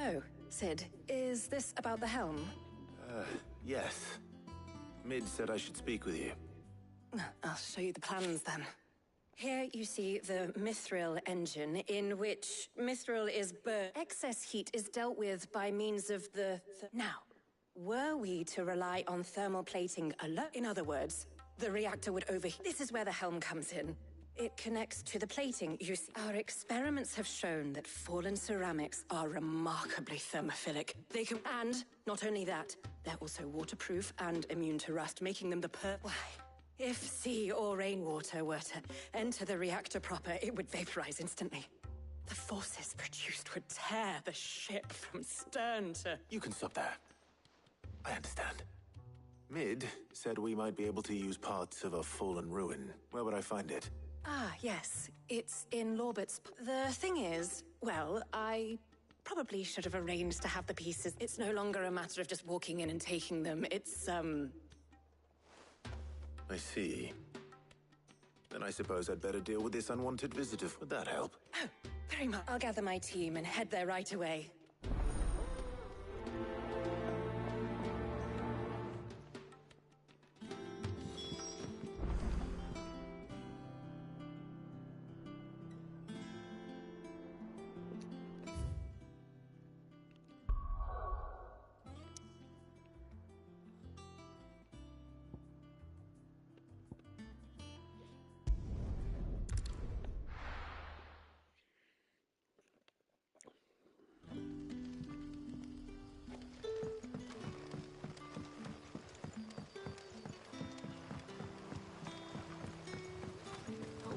Oh, Sid, is this about the helm? Yes. Mid said I should speak with you. I'll show you the plans then. Here you see the Mithril engine, in which Mithril is excess heat is dealt with by means of the... Now, were we to rely on thermal plating alone, in other words, the reactor would overheat. This is where the helm comes in. It connects to the plating, you see. Our experiments have shown that fallen ceramics are remarkably thermophilic. They can... And, not only that, they're also waterproof and immune to rust, making them the Why? If sea or rainwater were to enter the reactor proper, it would vaporize instantly. The forces produced would tear the ship from stern to... You can stop there. I understand. Mid said we might be able to use parts of a fallen ruin. Where would I find it? Ah, yes. It's in Lorbert's... The thing is, well, I probably should have arranged to have the pieces. It's no longer a matter of just walking in and taking them. It's, I see. Then I suppose I'd better deal with this unwanted visitor. Would that help? Oh, very much. I'll gather my team and head there right away.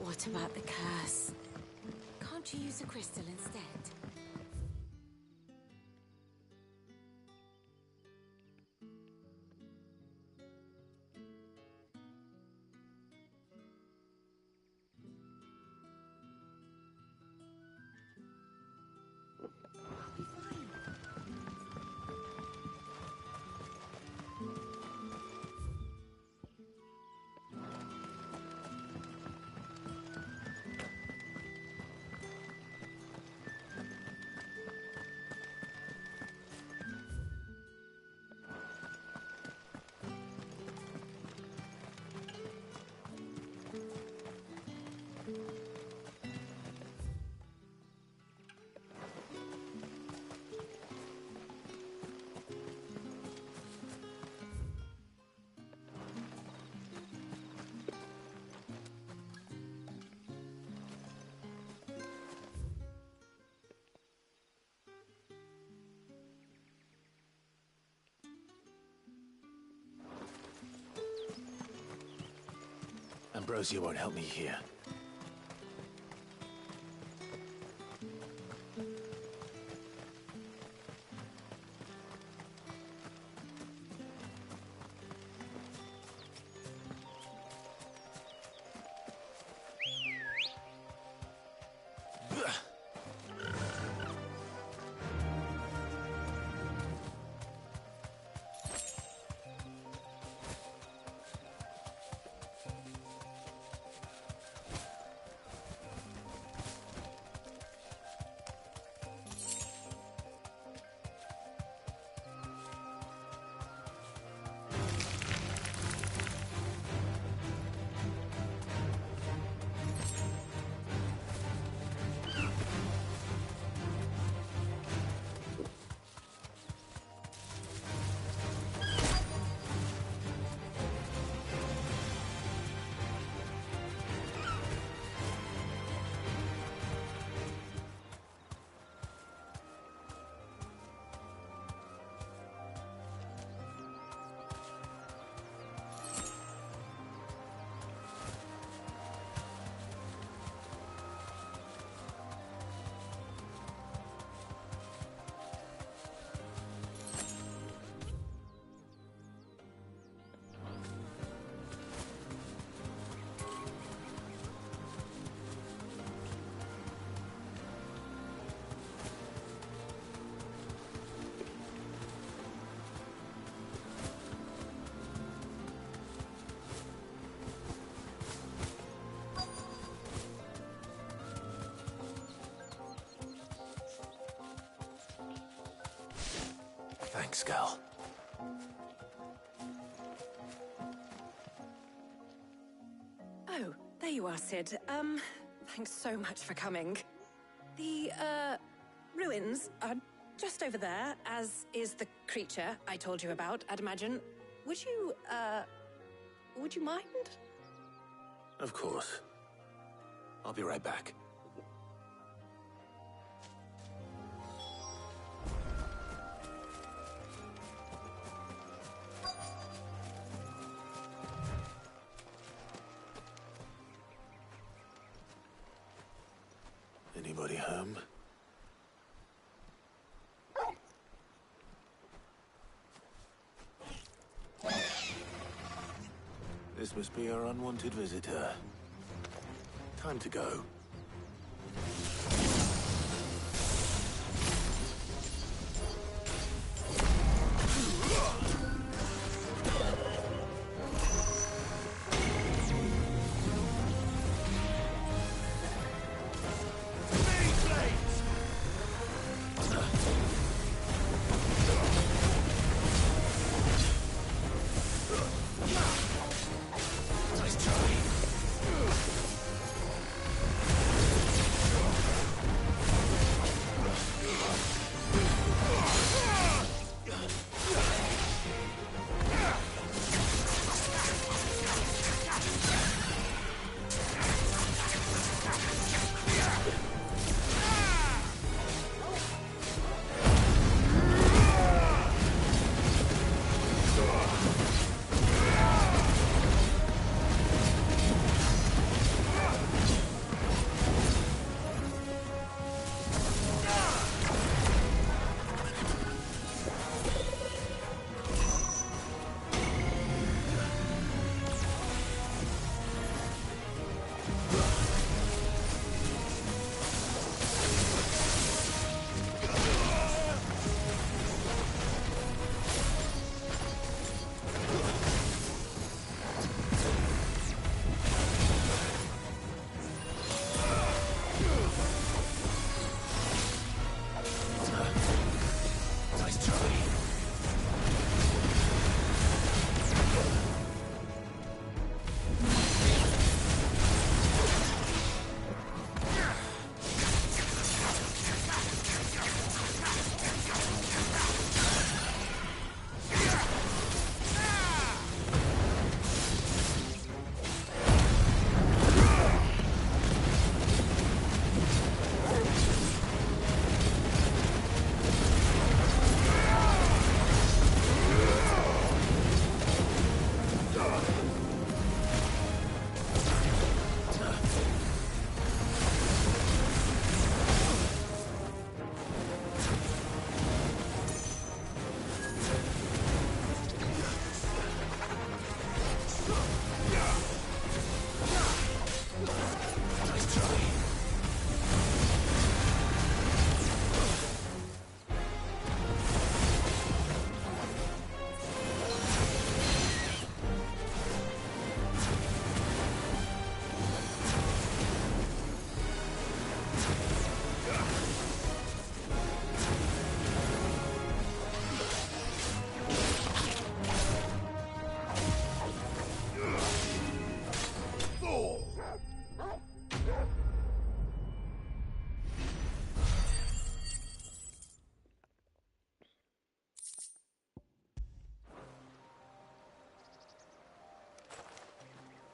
What about the curse? Can't you use a crystal instead? I'll be fine. Ambrosia won't help me here. Thanks, Cal. Oh, there you are, Sid. Thanks so much for coming. The, ruins are just over there, as is the creature I told you about, I'd imagine. Would you mind? Of course. I'll be right back. Anybody home? This must be our unwanted visitor. Time to go.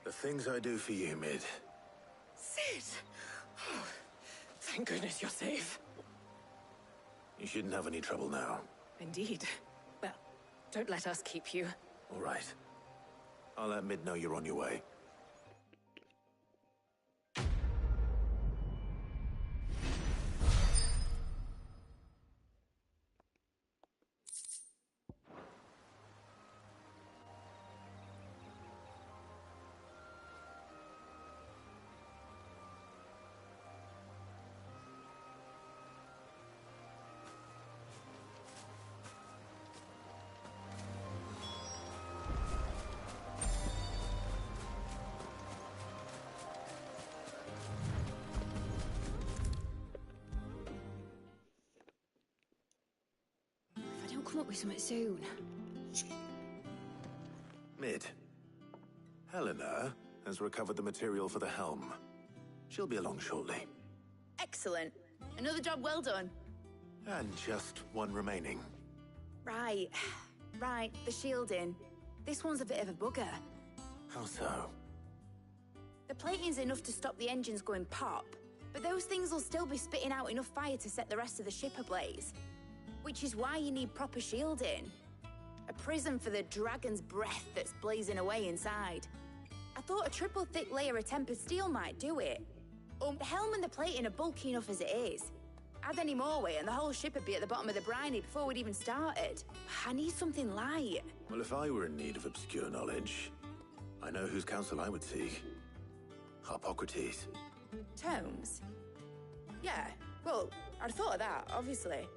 The things I do for you, Mid. Sid! Oh, thank goodness you're safe. You shouldn't have any trouble now. Indeed. Well, don't let us keep you. All right. I'll let Mid know you're on your way. come up with something soon. Mid. Helena has recovered the material for the helm. She'll be along shortly. Excellent. Another job well done. And just one remaining. Right. Right, the shielding. This one's a bit of a bugger. How so? The plating's enough to stop the engines going pop, but those things will still be spitting out enough fire to set the rest of the ship ablaze. Which is why you need proper shielding. A prison for the dragon's breath that's blazing away inside. I thought a triple thick layer of tempered steel might do it. The helm and the plating are bulky enough as it is. Add any more weight and the whole ship would be at the bottom of the briny before we'd even started. I need something light. Well, if I were in need of obscure knowledge, I know whose counsel I would seek. Harpocrates. Tomes? Yeah, well, I'd thought of that, obviously.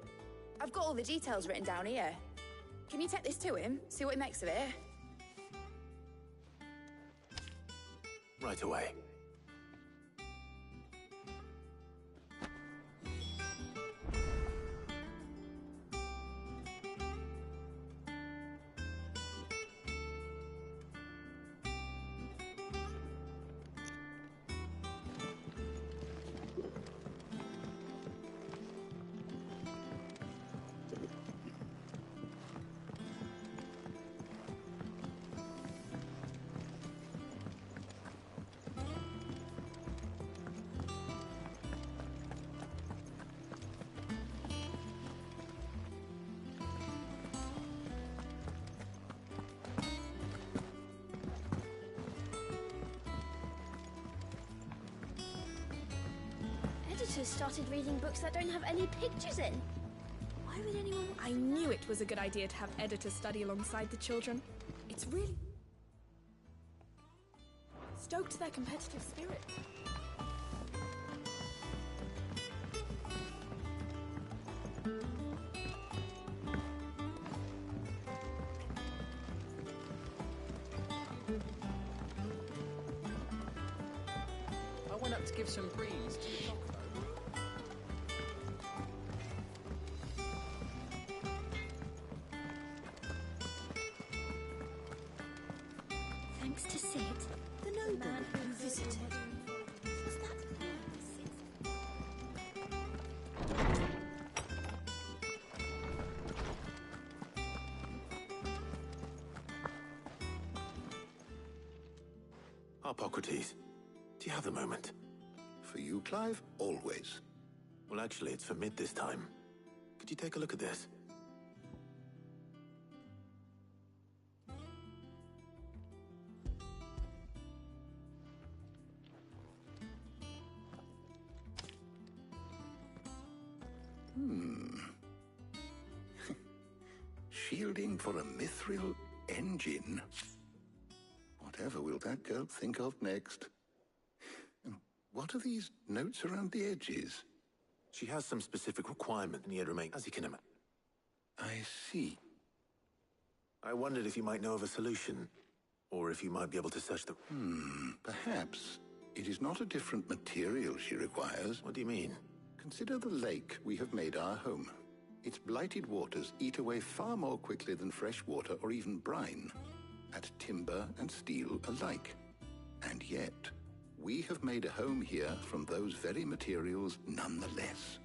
I've got all the details written down here. Can you take this to him, see what he makes of it? Right away. Editors started reading books that don't have any pictures in. Why would anyone... I knew it was a good idea to have editors study alongside the children. It's really stoked their competitive spirit. I went up to give some greens to the dock, though. Thanks to Sid, the nobleman who visited. Was that Harpocrates, do you have the moment? For you, Clive, always. Well, actually, it's for Mid this time. Could you take a look at this? Shielding for a mithril engine. Whatever will that girl think of next? What are these notes around the edges? She has some specific requirement and yet remain, as you can imagine. I see. I wondered if you might know of a solution, or if you might be able to search the... Perhaps. It is not a different material she requires. What do you mean? Consider the lake we have made our home. Its blighted waters eat away far more quickly than fresh water or even brine, at timber and steel alike. And yet, we have made a home here from those very materials nonetheless.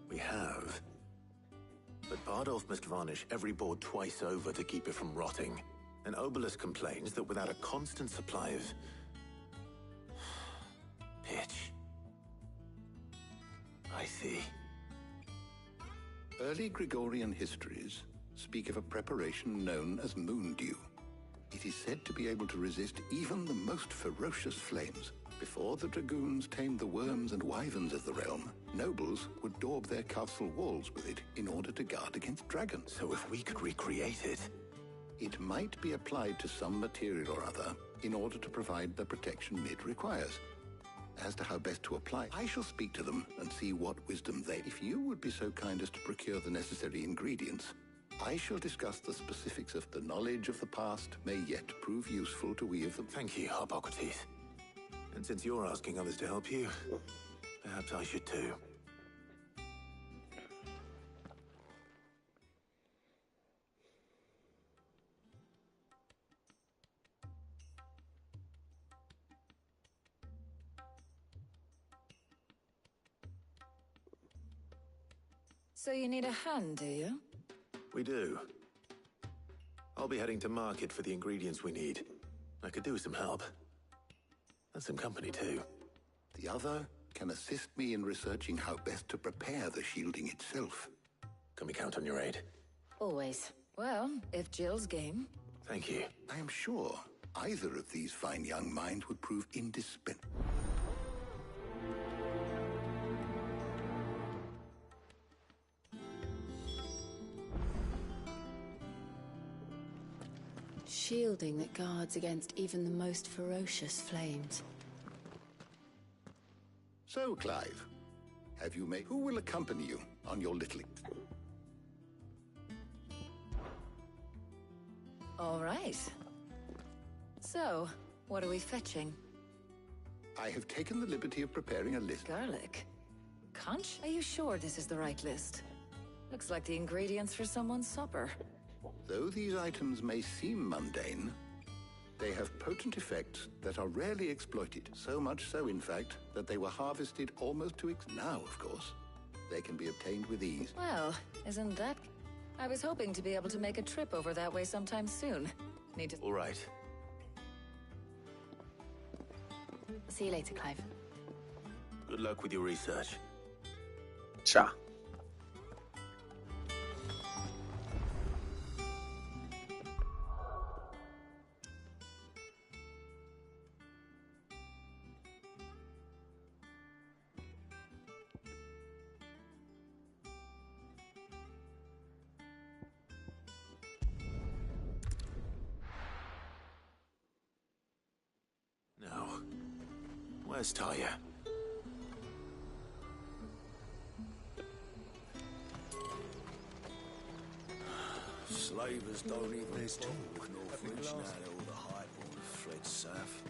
We have. But Bardolph must varnish every board twice over to keep it from rotting. And Obelus complains that without a constant supply of... pitch. I see. Early Gregorian histories speak of a preparation known as moon dew. It is said to be able to resist even the most ferocious flames. Before the dragoons tamed the worms and wyverns of the realm, nobles would daub their castle walls with it in order to guard against dragons. So if we could recreate it... It might be applied to some material or other in order to provide the protection Mid requires. As to how best to apply, I shall speak to them and see what wisdom they... If you would be so kind as to procure the necessary ingredients, I shall discuss the specifics of the knowledge of the past may yet prove useful to we of them. Thank you, Harpocrates. And since you're asking others to help you, perhaps I should too. So you need a hand, do you? We do. I'll be heading to market for the ingredients we need. I could do with some help. And some company, too. The other can assist me in researching how best to prepare the shielding itself. Can we count on your aid? Always. Well, if Jill's game. Thank you. I am sure either of these fine young minds would prove indispensable. Shielding that guards against even the most ferocious flames. So, Clive, have you made... Who will accompany you on your little... All right. So, what are we fetching? I have taken the liberty of preparing a list. Garlic. Conch? Are you sure this is the right list? Looks like the ingredients for someone's supper. Though these items may seem mundane, they have potent effects that are rarely exploited. So much so, in fact, that they were harvested almost to now, of course. They can be obtained with ease. Well, isn't that... I was hoping to be able to make a trip over that way sometime soon. Need to... All right. See you later, Clive. Good luck with your research. Ciao. Now, where's Talia? Slavers don't even talk nor flinch now that all the highborn have fled south.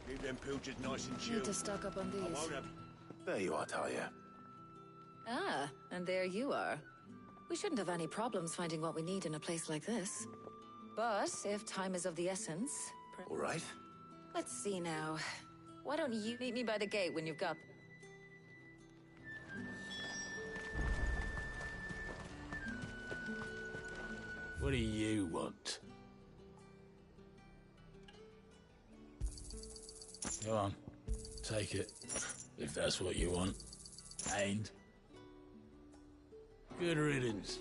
Keep them pilchers nice and chill. Need to stock up on I these. won't have... There you are, Talia. Ah, and there you are. We shouldn't have any problems finding what we need in a place like this. But if time is of the essence... All right. Let's see now. Why don't you meet me by the gate when you've got... What do you want? Go on, take it, if that's what you want. And good riddance.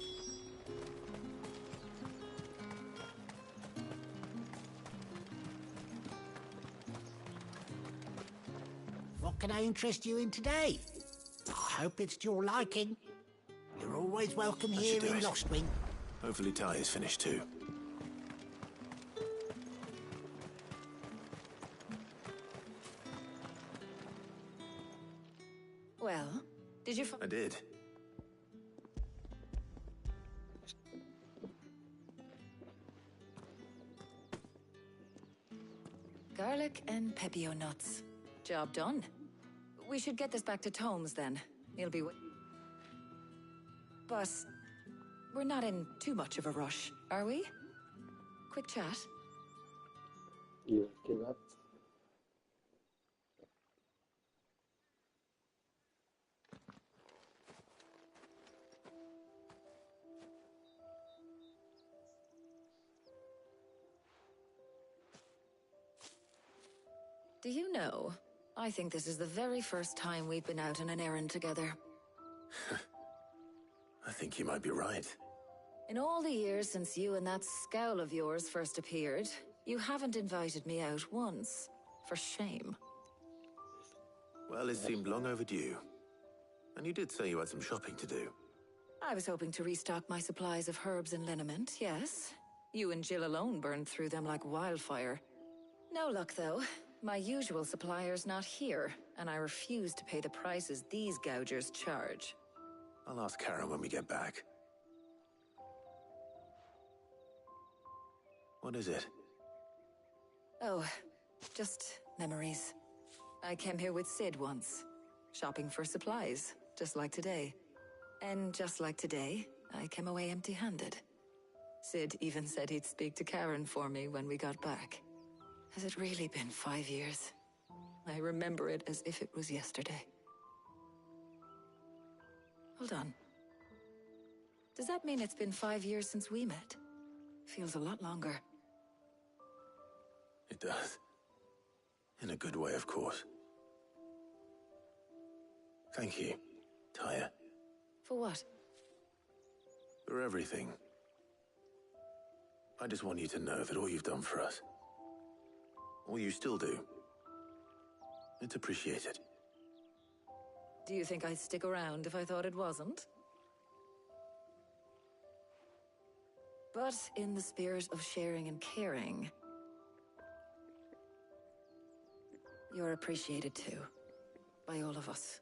What can I interest you in today? I hope it's to your liking. You're always welcome That here should do in it. Lostwing. Hopefully Talia's finished too. Well, did you... I did. Garlic and pepio nuts. Job done. We should get this back to Tomes then. He'll be... But... we're not in too much of a rush, are we? Quick chat. Yeah, give up. Do you know, I think this is the very first time we've been out on an errand together. I think you might be right. In all the years since you and that scowl of yours first appeared, you haven't invited me out once. For shame. Well, it seemed long overdue. And you did say you had some shopping to do. I was hoping to restock my supplies of herbs and liniment, yes. You and Jill alone burned through them like wildfire. No luck, though. My usual supplier's not here, and I refuse to pay the prices these gougers charge. I'll ask Karen when we get back. What is it? Oh, just memories. I came here with Sid once, shopping for supplies, just like today. And just like today, I came away empty-handed. Sid even said he'd speak to Karen for me when we got back. Has it really been 5 years? I remember it as if it was yesterday. Hold on. Does that mean it's been 5 years since we met? Feels a lot longer. It does. In a good way, of course. Thank you, Taya. For what? For everything. I just want you to know that all you've done for us, all you still do, it's appreciated. Do you think I'd stick around if I thought it wasn't? But in the spirit of sharing and caring, you're appreciated too, by all of us.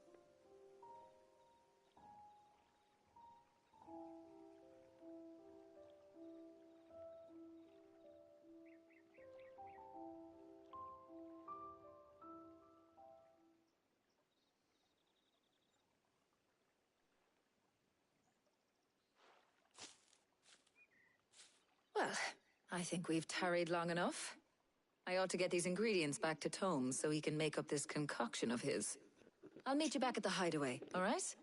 Well, I think we've tarried long enough. I ought to get these ingredients back to Tome so he can make up this concoction of his. I'll meet you back at the hideaway, all right?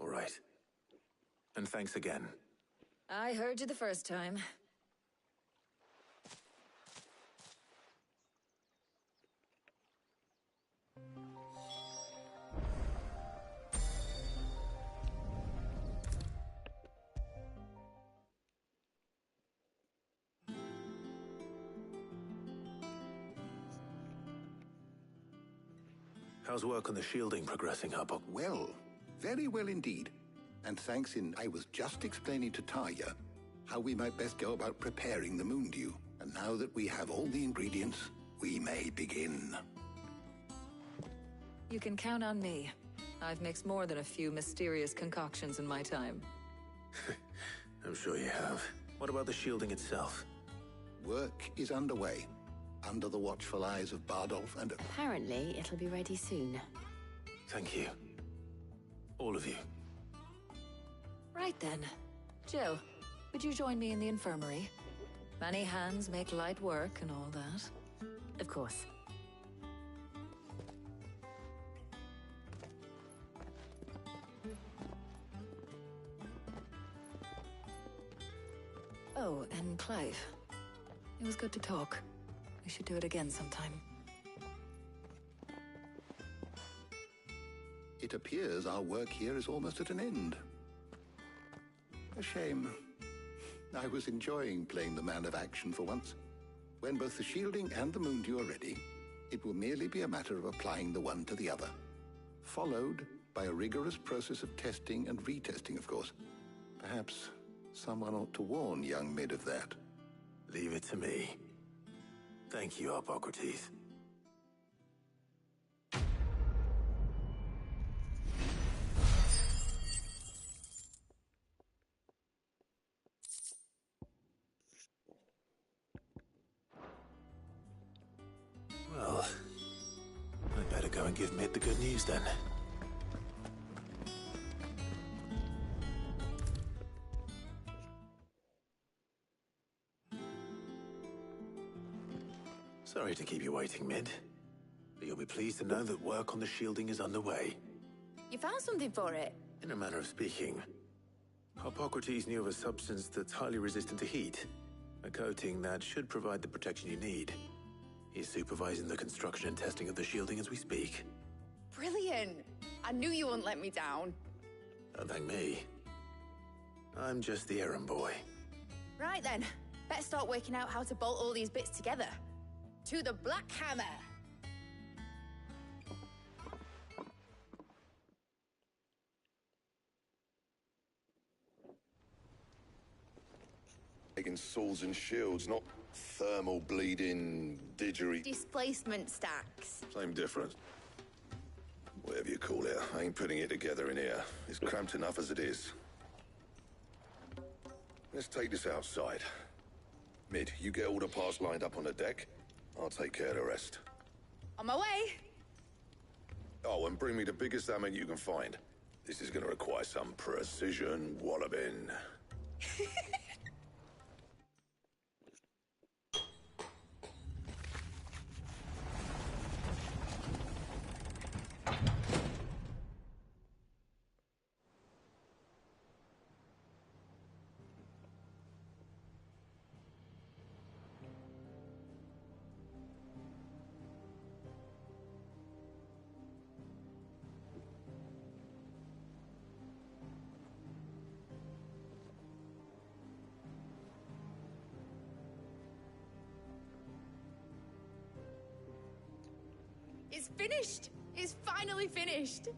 All right. And thanks again. I heard you the first time. How's work on the shielding progressing, Hubble? Well, very well indeed. And thanks in I was just explaining to Taya how we might best go about preparing the moon dew. And now that we have all the ingredients, we may begin. You can count on me. I've mixed more than a few mysterious concoctions in my time. I'm sure you have. What about the shielding itself? Work is underway, under the watchful eyes of Bardolph and... Apparently, it'll be ready soon. Thank you. All of you. Right then. Jill, would you join me in the infirmary? Many hands make light work and all that. Of course. Oh, and Clive. It was good to talk. We should do it again sometime. It appears our work here is almost at an end. A shame. I was enjoying playing the man of action for once. When both the shielding and the moon dew are ready, it will merely be a matter of applying the one to the other. Followed by a rigorous process of testing and retesting, of course. Perhaps someone ought to warn young Mid of that. Leave it to me. Thank you, Hippocrates. Well, I'd better go and give Mid the good news then. Sorry to keep you waiting, Mid. But you'll be pleased to know that work on the shielding is underway. You found something for it? In a manner of speaking, Hippocrates knew of a substance that's highly resistant to heat. A coating that should provide the protection you need. He's supervising the construction and testing of the shielding as we speak. Brilliant! I knew you wouldn't let me down. Don't thank me. I'm just the errand boy. Right then, better start working out how to bolt all these bits together. To the Black Hammer! Making swords and shields, not thermal bleeding, didgeridoo. Displacement stacks. Same difference. Whatever you call it, I ain't putting it together in here. It's cramped enough as it is. Let's take this outside. Mid, you get all the parts lined up on the deck. I'll take care of the rest. On my way! Oh, and bring me the biggest hammer you can find. This is gonna require some precision walloping. It's finished! It's finally finished!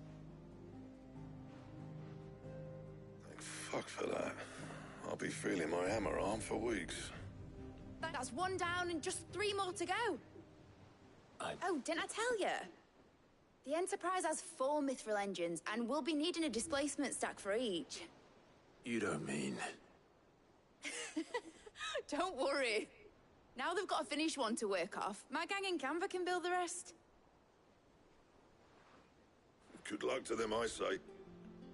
Thank fuck for that. I'll be feeling my hammer arm for weeks. That's one down and just 3 more to go. Oh, didn't I tell you? The Enterprise has 4 mithril engines, and we'll be needing a displacement stack for each. You don't mean... Don't worry. Now they've got a finished one to work off, my gang in Canva can build the rest. Good luck to them, I say.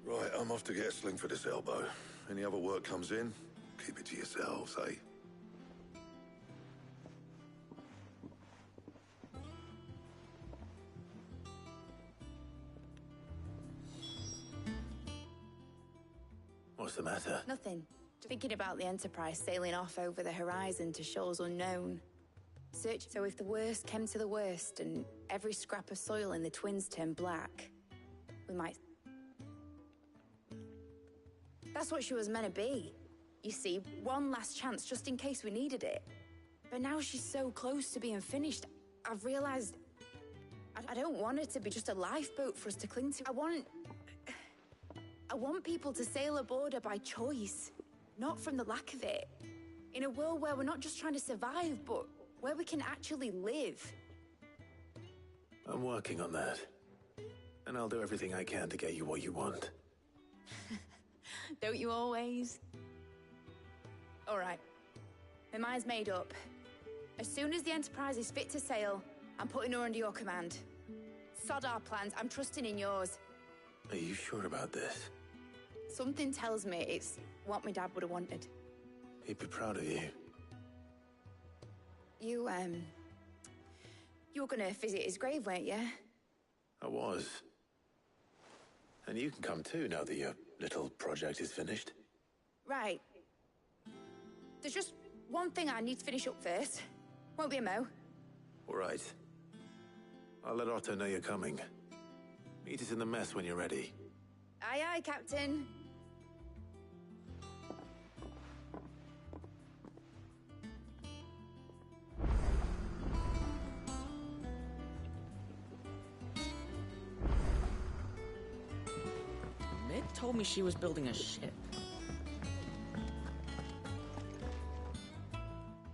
Right, I'm off to get a sling for this elbow. Any other work comes in, keep it to yourselves, eh? What's the matter? Nothing. Thinking about the Enterprise sailing off over the horizon to shores unknown. Search. So if the worst came to the worst and every scrap of soil in the Twins turned black, we might... That's what she was meant to be. You see, one last chance just in case we needed it. But now she's so close to being finished, I've realized I don't want it to be just a lifeboat for us to cling to. I want people to sail aboard her by choice, not from the lack of it. In a world where we're not just trying to survive, but where we can actually live. I'm working on that. And I'll do everything I can to get you what you want. Don't you always? All right. My mind's made up. As soon as the Enterprise is fit to sail, I'm putting her under your command. Sod our plans, I'm trusting in yours. Are you sure about this? Something tells me it's what my dad would have wanted. He'd be proud of you. You were gonna visit his grave, weren't you? I was. And you can come too, now that your little project is finished. Right. There's just one thing I need to finish up first. Won't be a mo. All right. I'll let Otto know you're coming. Meet us in the mess when you're ready. Aye, aye, Captain. Meg told me she was building a ship.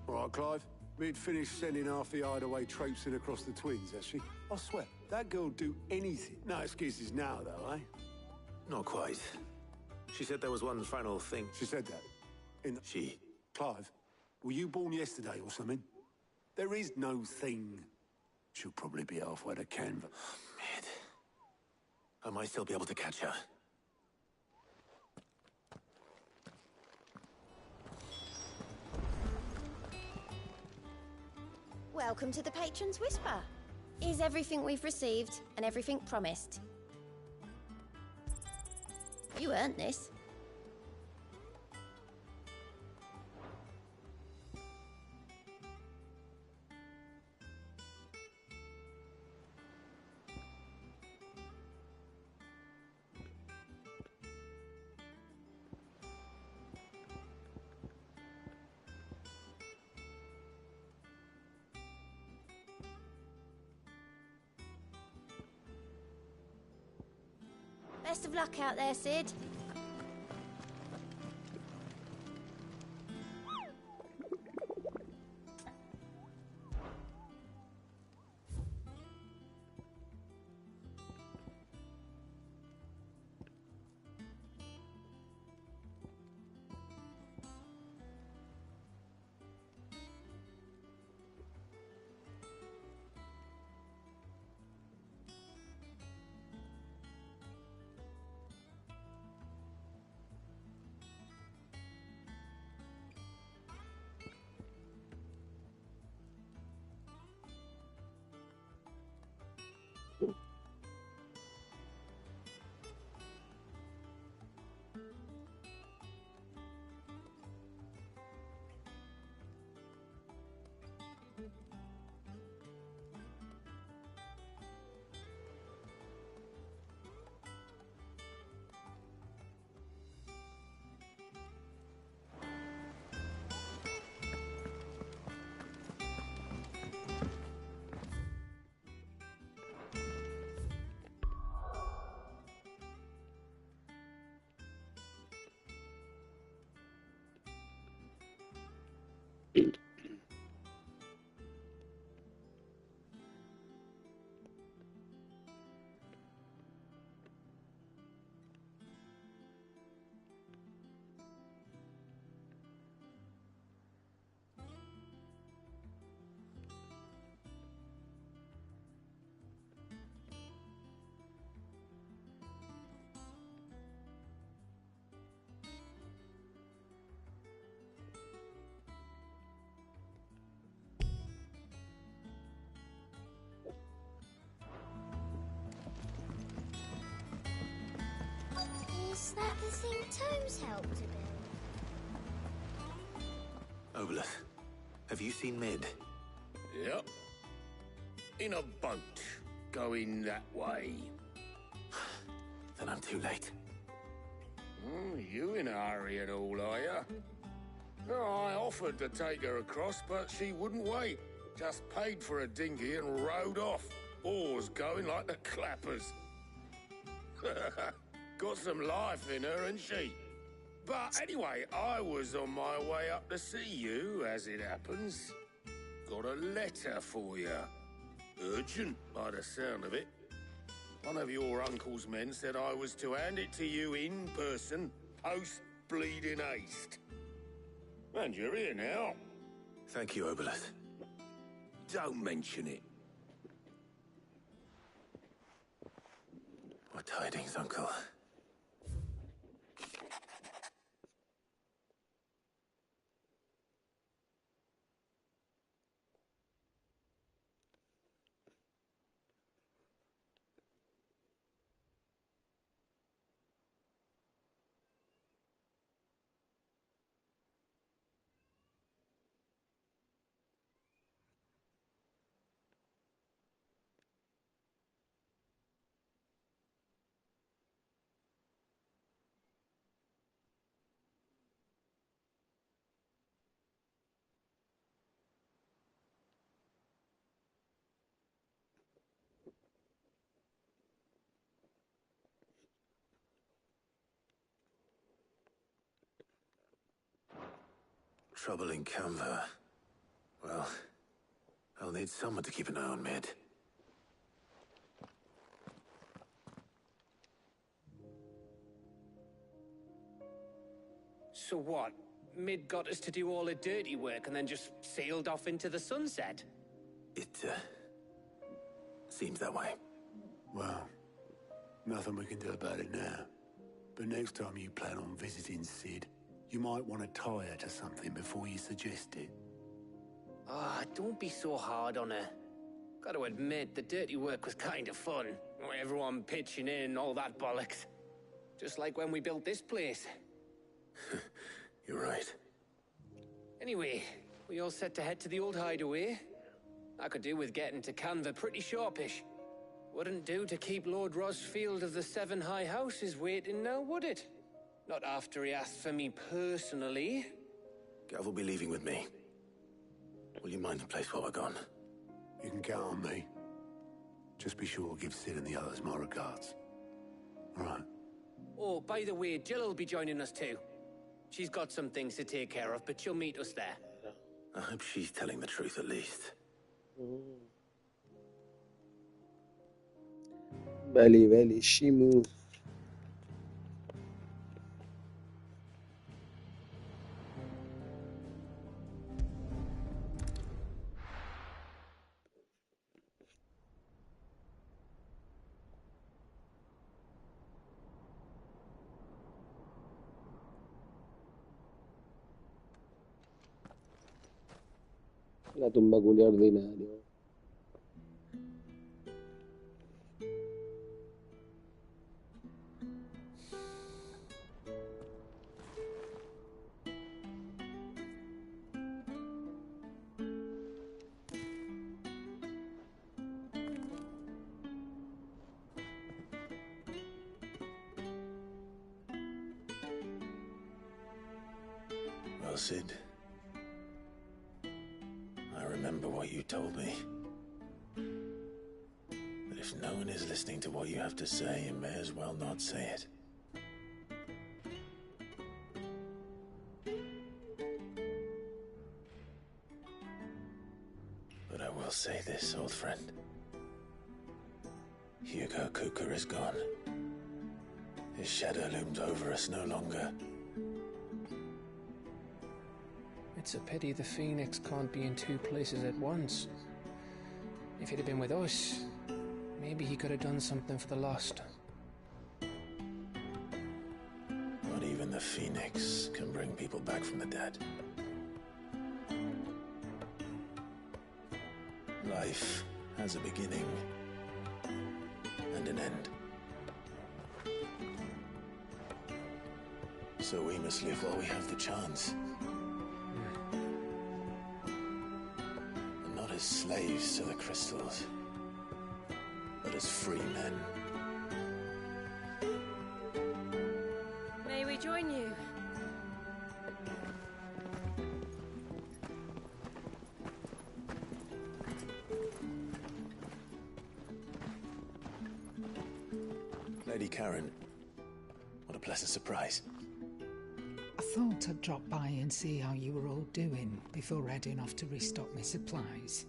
All right, Clive. Mid finished sending half the hideaway traipsing across the Twins, has she? I swear, that girl'd do anything. No excuses now, though, eh? Not quite. She said there was one final thing. She said that? She. Clive, were you born yesterday or something? There is no thing. She'll probably be halfway to Canva. Mid. I might still be able to catch her. Welcome to the Patron's Whisper. Is everything we've received and everything promised? You earned this. Best of luck out there, Sid. that the thing Tomes helped to build? Obolus, have you seen Mid? Yep. In a boat, going that way. Then I'm too late. You in a hurry at all, are you? No, I offered to take her across, but she wouldn't wait. Just paid for a dinghy and rowed off. Oars going like the clappers. Got some life in her, ain't she? But anyway, I was on my way up to see you, as it happens. Got a letter for you. Urgent, by the sound of it. One of your uncle's men said I was to hand it to you in person, post-bleeding haste. And you're here now. Thank you, Obolus. Don't mention it. What tidings, Uncle? Trouble in Canva. Well, I'll need someone to keep an eye on Mid. So what? Mid got us to do all the dirty work and then just sailed off into the sunset? It, seems that way. Well, nothing we can do about it now. But next time you plan on visiting Sid, you might want to tie her to something before you suggest it. Ah, don't be so hard on her. Gotta admit, the dirty work was kind of fun. Everyone pitching in, all that bollocks. Just like when we built this place. You're right. Anyway, we all set to head to the old hideaway. I could do with getting to Canva pretty sharpish. Wouldn't do to keep Lord Rosfield of the Seven High Houses waiting now, would it? Not after he asked for me personally. Gav will be leaving with me. Will you mind the place while we're gone? You can count on me. Just be sure to give Sid and the others my regards. All right. Oh, by the way, Jill will be joining us too. She's got some things to take care of, but she'll meet us there. I hope she's telling the truth at least. ولی شیمو la tumba culia ordinario. Well, Sid, I remember what you told me. But if no one is listening to what you have to say, you may as well not say it. But I will say this, old friend. Hugo Kuka is gone. His shadow looms over us no longer. It's a pity the Phoenix can't be in two places at once. If he'd have been with us, maybe he could have done something for the lost. Not even the Phoenix can bring people back from the dead. Life has a beginning and an end. So we must live while we have the chance. And not as slaves to the crystals, but as free men. May we join you? Lady Karen, what a pleasant surprise. I thought I'd drop by and see how you were all doing before heading off to restock my supplies.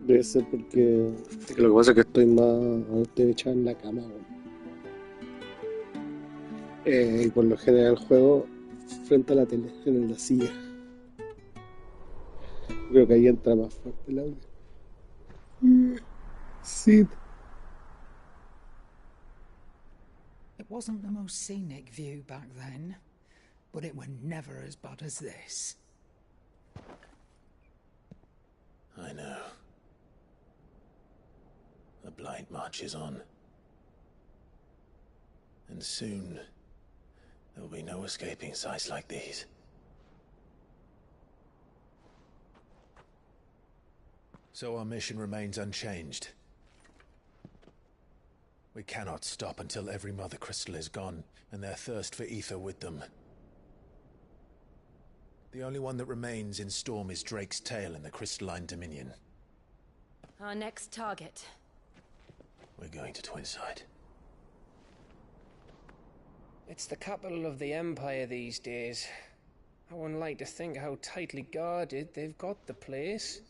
Debe ser porque lo que pasa es que estoy echado en la cama, weón. Y por lo general juego frente a la tele, en la silla. Creo que ahí entra más fuerte el audio. Sí. It wasn't the most scenic view back then, but it were never as bad as this. I know. The blight marches on. And soon, there will be no escaping sights like these. So our mission remains unchanged. We cannot stop until every Mother Crystal is gone, and their thirst for ether with them. The only one that remains in Storm is Drake's tail in the Crystalline Dominion. Our next target. We're going to Twinside. It's the capital of the Empire these days. I wouldn't like to think how tightly guarded they've got the place.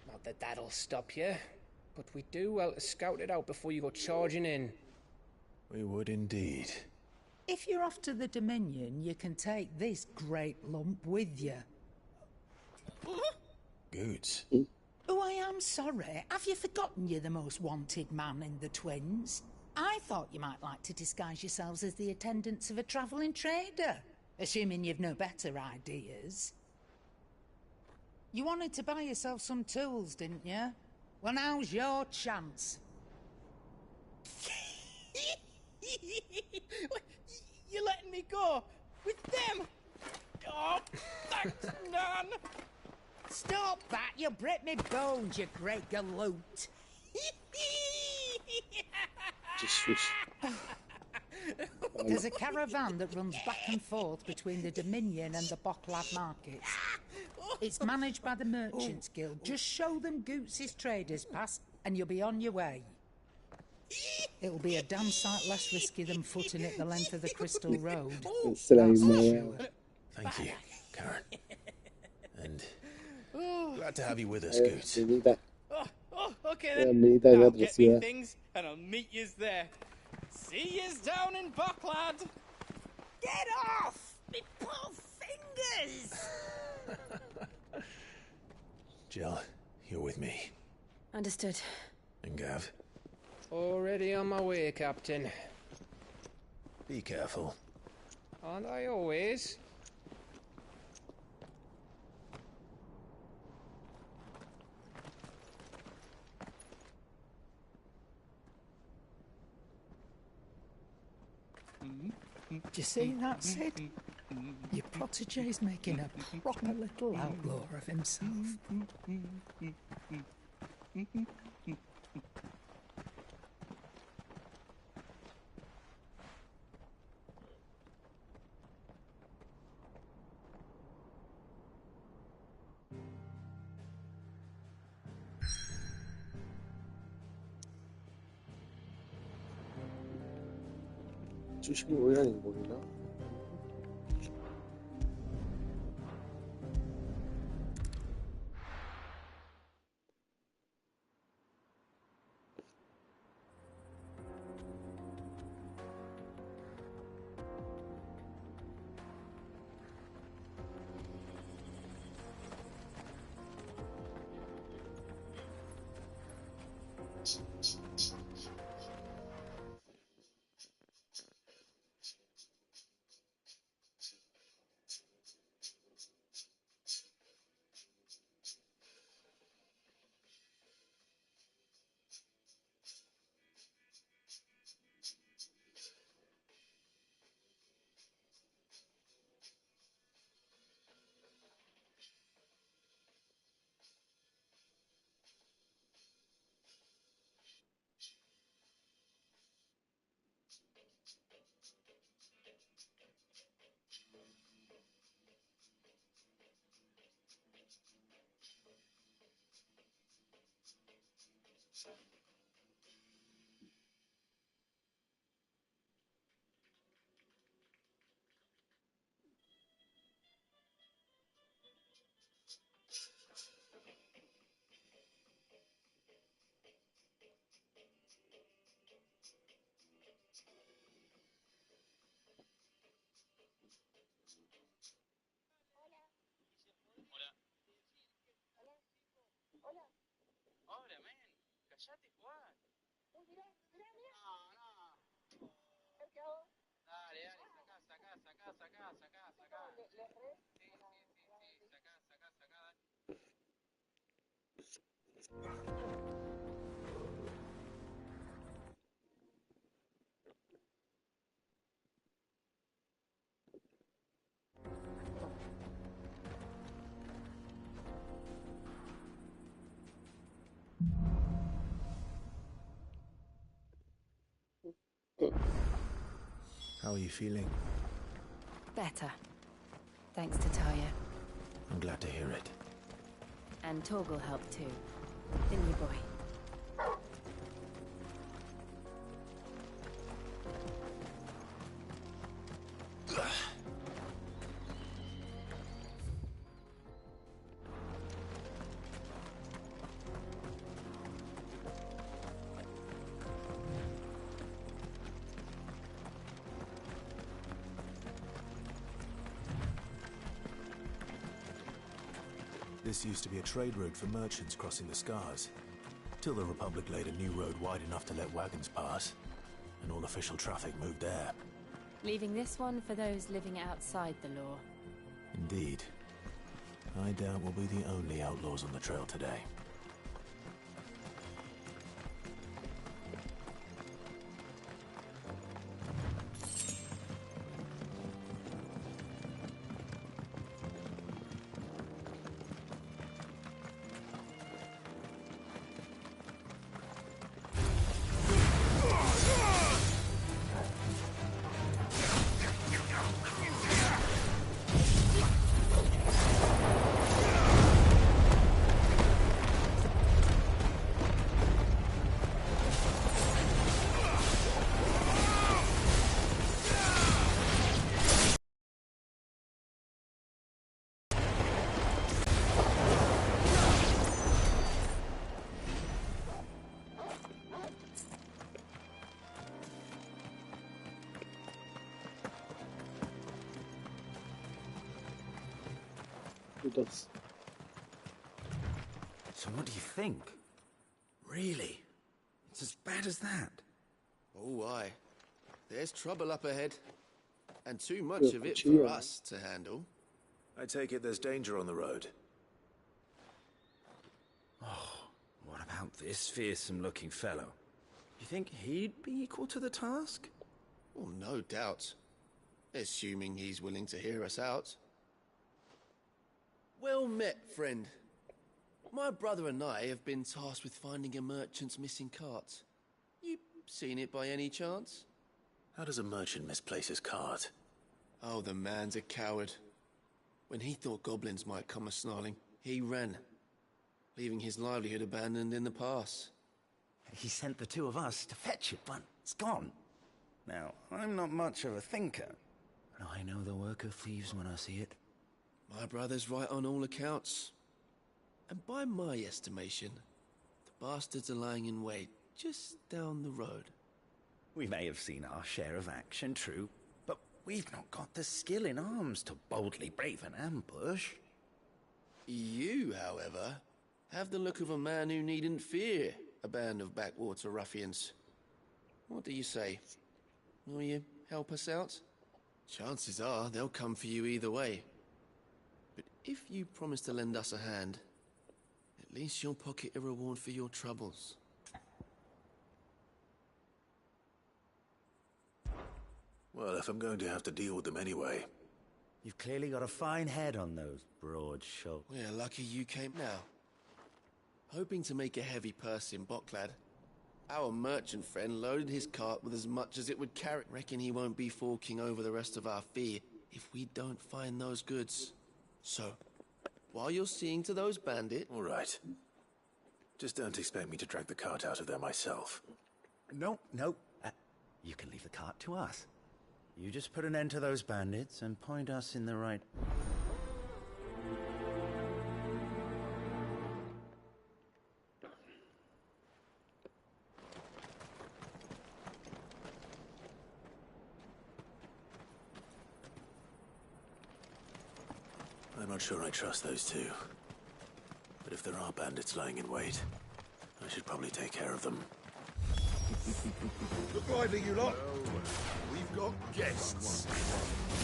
Not that that'll stop you, but we do well to scout it out before you go charging in. We would indeed. If you're off to the Dominion, you can take this great lump with you. Goods. Oh, I am sorry. Have you forgotten you're the most wanted man in the Twins? I thought you might like to disguise yourselves as the attendants of a travelling trader, assuming you've no better ideas. You wanted to buy yourself some tools, didn't you? Well, now's your chance. You're letting me go with them? Oh, thanks, Nan. Stop that! You'll break me bones, you great galoot. There's a caravan that runs back and forth between the Dominion and the Bocklad markets. It's managed by the Merchants Guild. Just show them Goots' traders pass and you'll be on your way. It'll be a damn sight less risky than footing it the length of the Crystal Road. That's for sure. Thank you, Karen. And glad to have you with us, Goots. Okay then. Now get me ciudad. things and I'll meet yous there. See yous down in Bocklad. Get off! Me poor fingers! Jill, you're with me. Understood. And Gav, Already on my way, Captain. be careful. Aren't I always? Do you see that, Sid? Your protege's making a proper little outlaw of himself. Yo no voy a ningún lado. Ahora, men, callate y jugá. Dale, sacá. Sí, sacá. How are you feeling? Better. Thanks to Taya. I'm glad to hear it. And Torgal helped too. Didn't you, boy? This used to be a trade route for merchants crossing the Scars, till the Republic laid a new road wide enough to let wagons pass, and all official traffic moved there. Leaving this one for those living outside the law. Indeed. I doubt we'll be the only outlaws on the trail today. So what do you think? Really? It's as bad as that? Oh, aye. There's trouble up ahead. And too much of it for us to handle. I take it there's danger on the road. Oh, what about this fearsome-looking fellow? You think he'd be equal to the task? Well, no doubt. Assuming he's willing to hear us out. Well met, friend. My brother and I have been tasked with finding a merchant's missing cart. You seen it by any chance? How does a merchant misplace his cart? Oh, the man's a coward. When he thought goblins might come a-snarling, he ran, leaving his livelihood abandoned in the pass. He sent the two of us to fetch it, but it's gone. Now, I'm not much of a thinker, but I know the work of thieves when I see it. My brother's right on all accounts. And by my estimation, the bastards are lying in wait just down the road. We may have seen our share of action, true, but we've not got the skill in arms to boldly brave an ambush. You, however, have the look of a man who needn't fear a band of backwater ruffians. What do you say? Will you help us out? Chances are they'll come for you either way. But if you promise to lend us a hand, at least you'll pocket a reward for your troubles. Well, if I'm going to have to deal with them anyway. You've clearly got a fine head on those broad shoulders. We're lucky you came now. Hoping to make a heavy purse in Bocklad, our merchant friend loaded his cart with as much as it would carry. Reckon he won't be forking over the rest of our fee if we don't find those goods. So, while you're seeing to those bandits... All right. Just don't expect me to drag the cart out of there myself. No. You can leave the cart to us. You just put an end to those bandits and point us in the right... I'm not sure I trust those two. But if there are bandits lying in wait, I should probably take care of them. Look lively, you lot. We've got guests.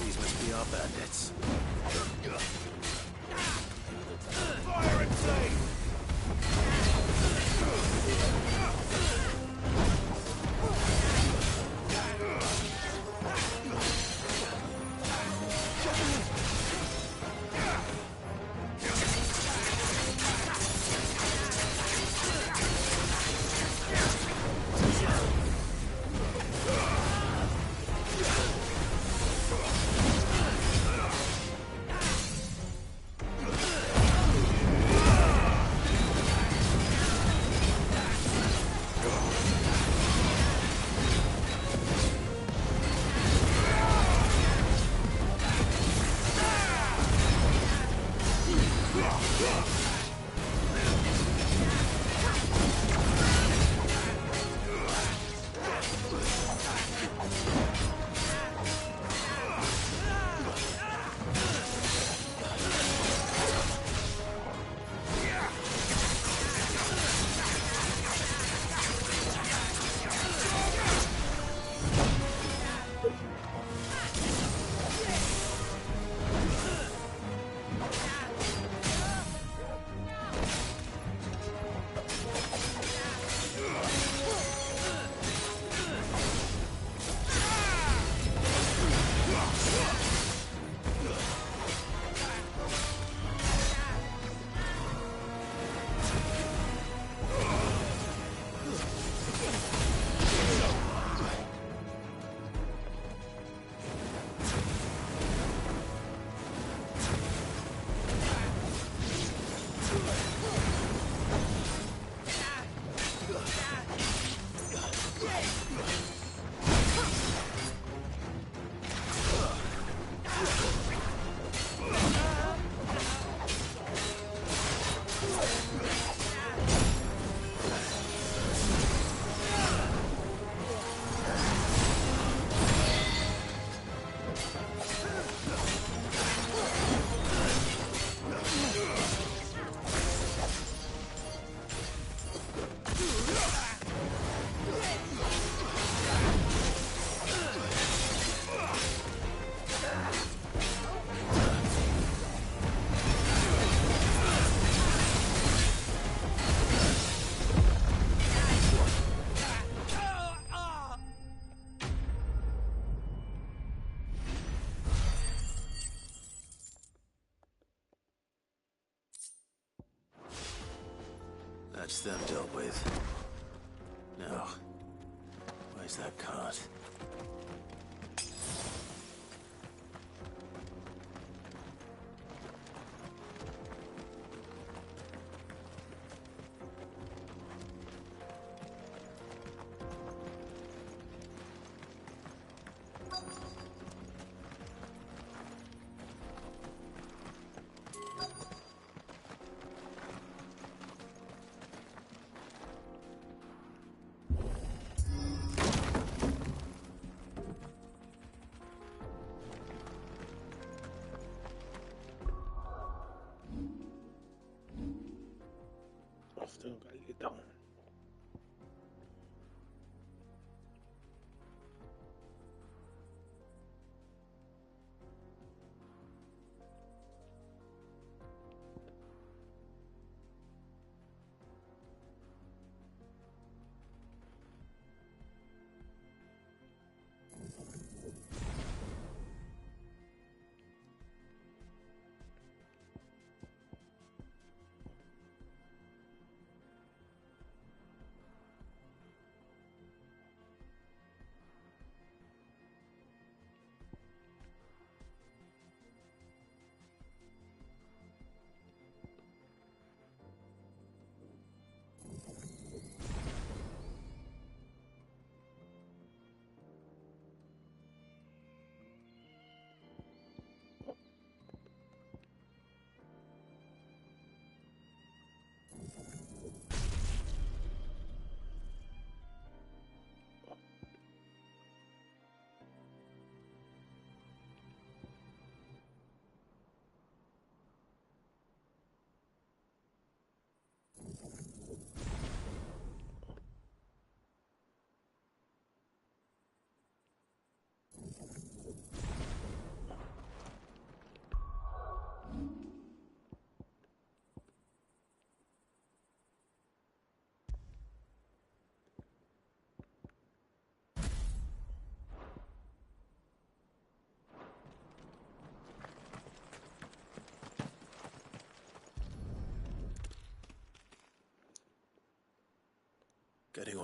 These must be our bandits. Fire and save! That's them dealt with. Now, where's that cart?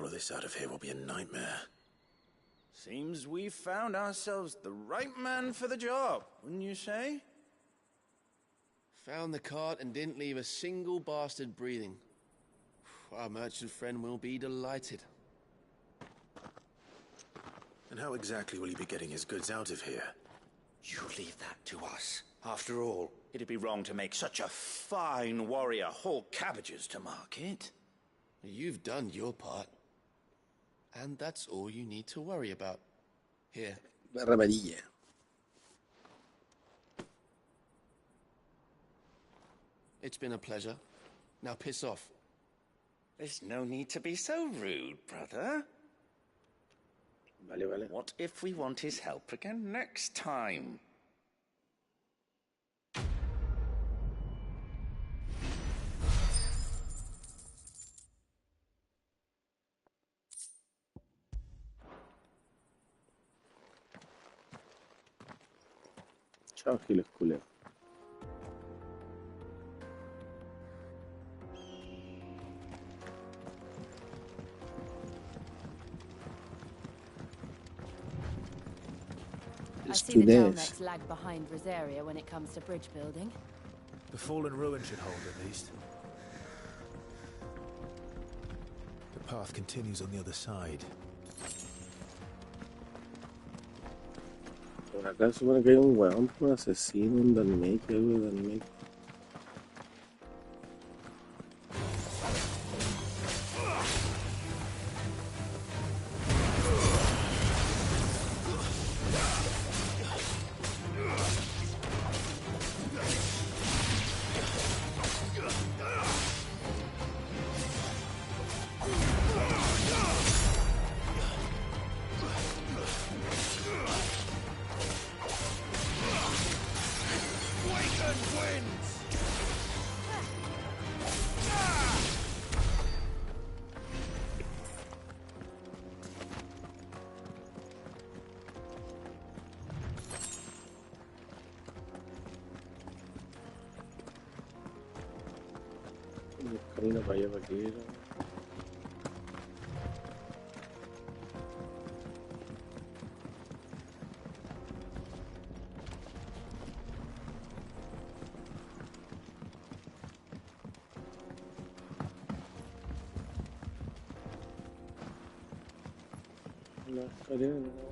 all of this out of here will be a nightmare. Seems we've found ourselves the right man for the job, wouldn't you say? Found the cart and didn't leave a single bastard breathing. Our merchant friend will be delighted. And how exactly will he be getting his goods out of here? You leave that to us. After all, it'd be wrong to make such a fine warrior haul cabbages to market. You've done your part. And that's all you need to worry about. Here. Barra amarilla. It's been a pleasure. Now piss off. There's no need to be so rude, brother. Vale, vale. What if we want his help again next time? Chao, giles culeos. I It's see too the nice. Delmex lag behind Rosaria when it comes to bridge building. The fallen ruin should hold, at least. The path continues on the other side. Por acá supone que hay un weón, un asesino, un Dalmake, algo de Dalmake. Camino para allá, para que era. La escalera, ¿no?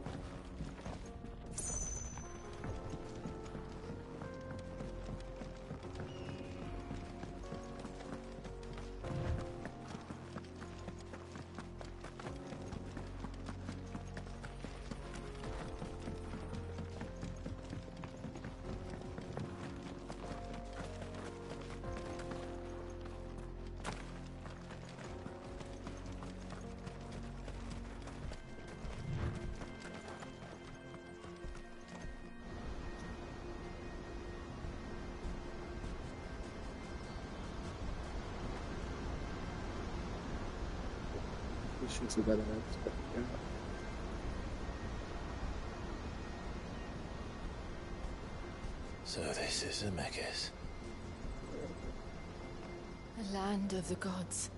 She's about to have So this is Zemeckis. The land of the gods.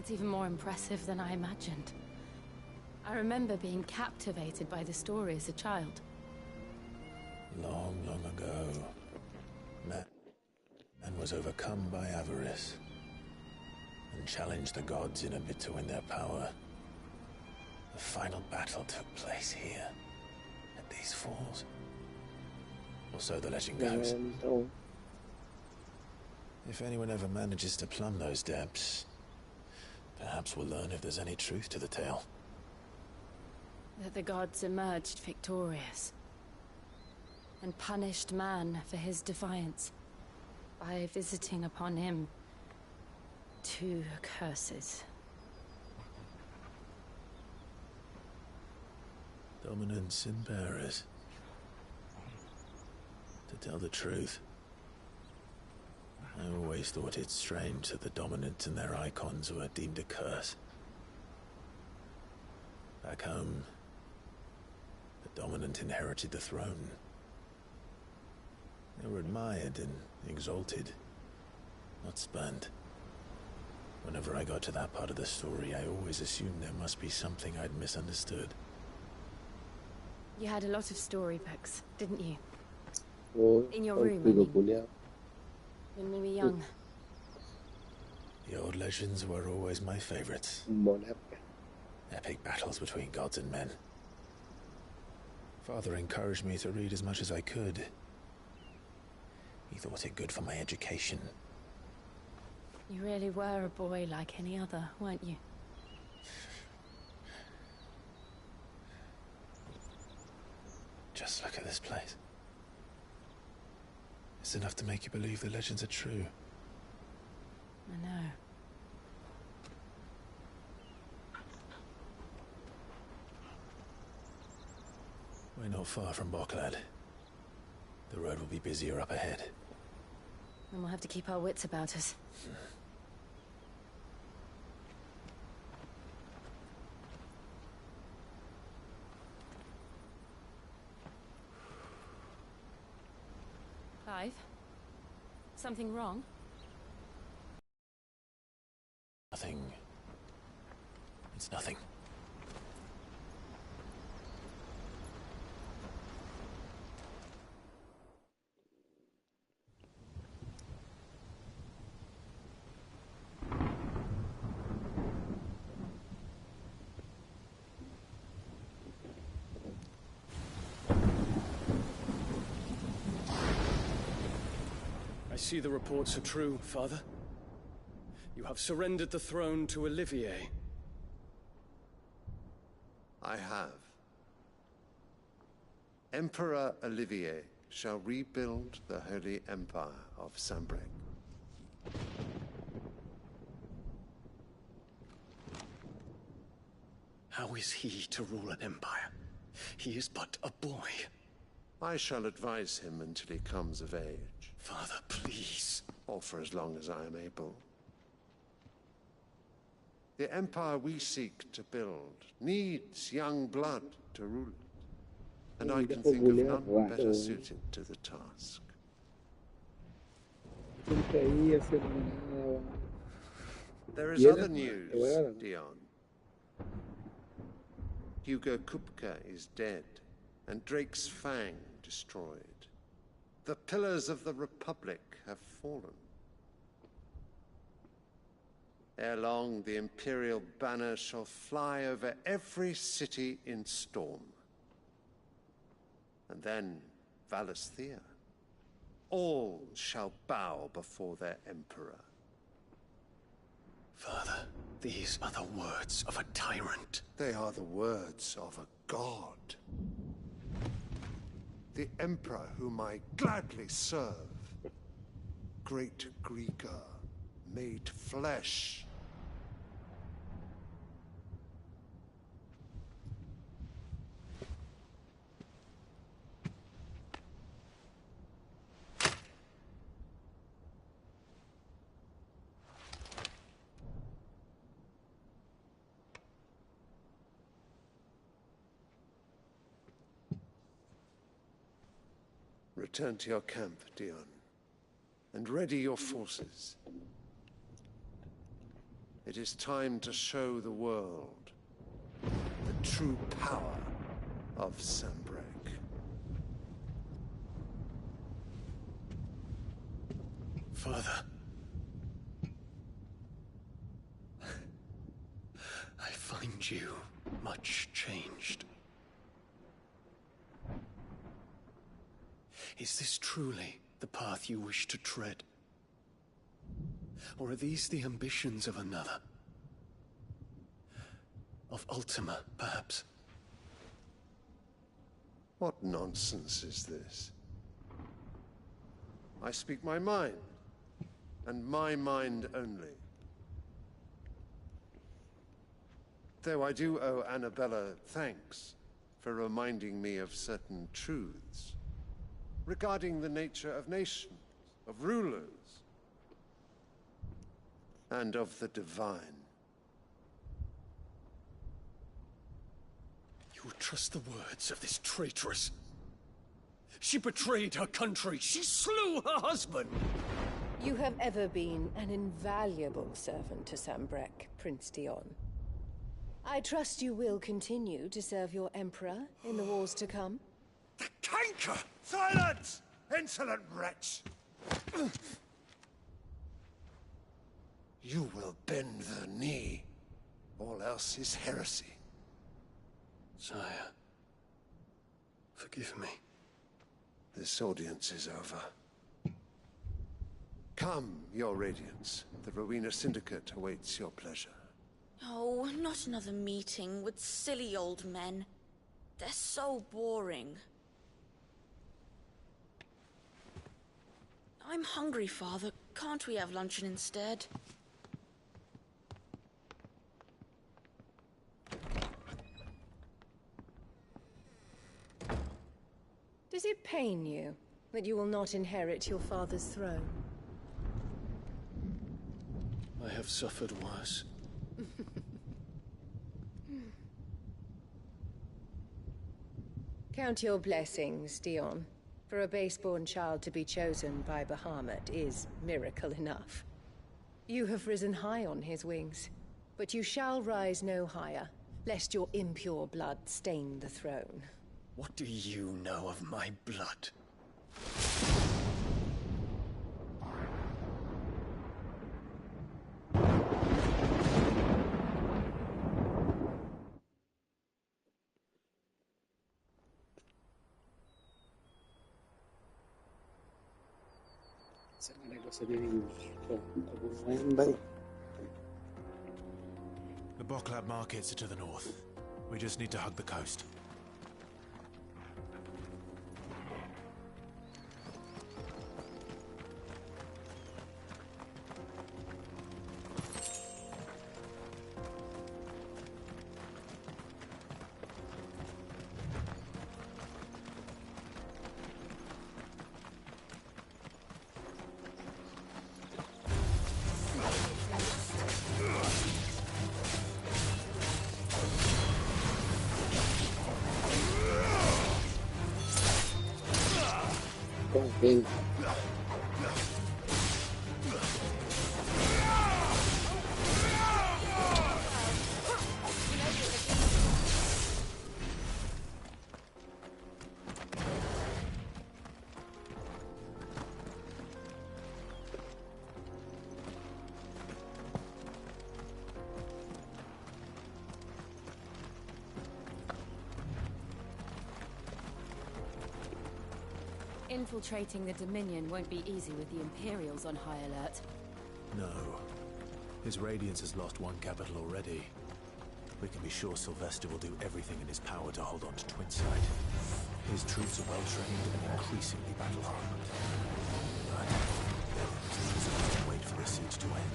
It's even more impressive than I imagined. I remember being captivated by the story as a child. Long, long ago, man was overcome by avarice and challenged the gods in a bid to win their power. The final battle took place here, at these falls. Or so the legend goes. If anyone ever manages to plumb those depths, perhaps we'll learn if there's any truth to the tale. That the gods emerged victorious and punished man for his defiance by visiting upon him 2 curses. Dominance and bearers. To tell the truth, I always thought it strange that the dominant and their icons were deemed a curse. Back home, the dominant inherited the throne. They were admired and exalted, not spurned. Whenever I got to that part of the story, I always assumed there must be something I'd misunderstood. You had a lot of storybooks, didn't you? Oh, In your ang room, I pico mean. culiao. When we were young. The old legends were always my favorites. Monap. Epic battles between gods and men. Father encouraged me to read as much as I could. He thought it good for my education. You really were a boy like any other, weren't you? Just look at this place. It's enough to make you believe the legends are true. I know. We're not far from Boklad. The road will be busier up ahead. And we'll have to keep our wits about us. Clive? Something wrong? Nothing. It's nothing. I see the reports are true, Father. You have surrendered the throne to Olivier. I have. Emperor Olivier shall rebuild the Holy Empire of Sanbreque. How is he to rule an empire? He is but a boy. I shall advise him until he comes of age. Father, please. Or for as long as I am able. The empire we seek to build needs young blood to rule it. And I can think of none better suited to the task. There is other news, Dion. Hugo Kupka is dead, and Drake's Fang destroyed. The pillars of the Republic have fallen. Ere long, the Imperial banner shall fly over every city in Storm. And then Valisthea. All shall bow before their Emperor. Father, these are the words of a tyrant. They are the words of a god. The Emperor whom I gladly serve. Great Grieger, made flesh. Return to your camp, Dion, and ready your forces. It is time to show the world the true power of Sanbreque. Father. I find you much changed. Is this truly the path you wish to tread? Or are these the ambitions of another? Of Ultima, perhaps? What nonsense is this? I speak my mind, and my mind only. Though I do owe Annabella thanks for reminding me of certain truths regarding the nature of nations, of rulers, and of the divine. You would trust the words of this traitress? She betrayed her country. She slew her husband. You have ever been an invaluable servant to Sambrek, Prince Dion. I trust you will continue to serve your Emperor in the wars to come. The canker! Silence! Insolent wretch! You will bend the knee. All else is heresy. Sire, forgive me. This audience is over. Come, your Radiance. The Rowena Syndicate awaits your pleasure. Oh, not another meeting with silly old men. They're so boring. I'm hungry, Father. Can't we have luncheon instead? Does it pain you that you will not inherit your father's throne? I have suffered worse. Count your blessings, Dion. For a base-born child to be chosen by Bahamut is miracle enough. You have risen high on his wings, but you shall rise no higher, lest your impure blood stain the throne. What do you know of my blood? The Boklab markets are to the north. We just need to hug the coast. Bien. Infiltrating the Dominion won't be easy with the Imperials on high alert. No. His Radiance has lost one capital already. We can be sure Sylvester will do everything in his power to hold on to Twinside. His troops are well-trained and increasingly battle-hardened. But let's just wait for the siege to end.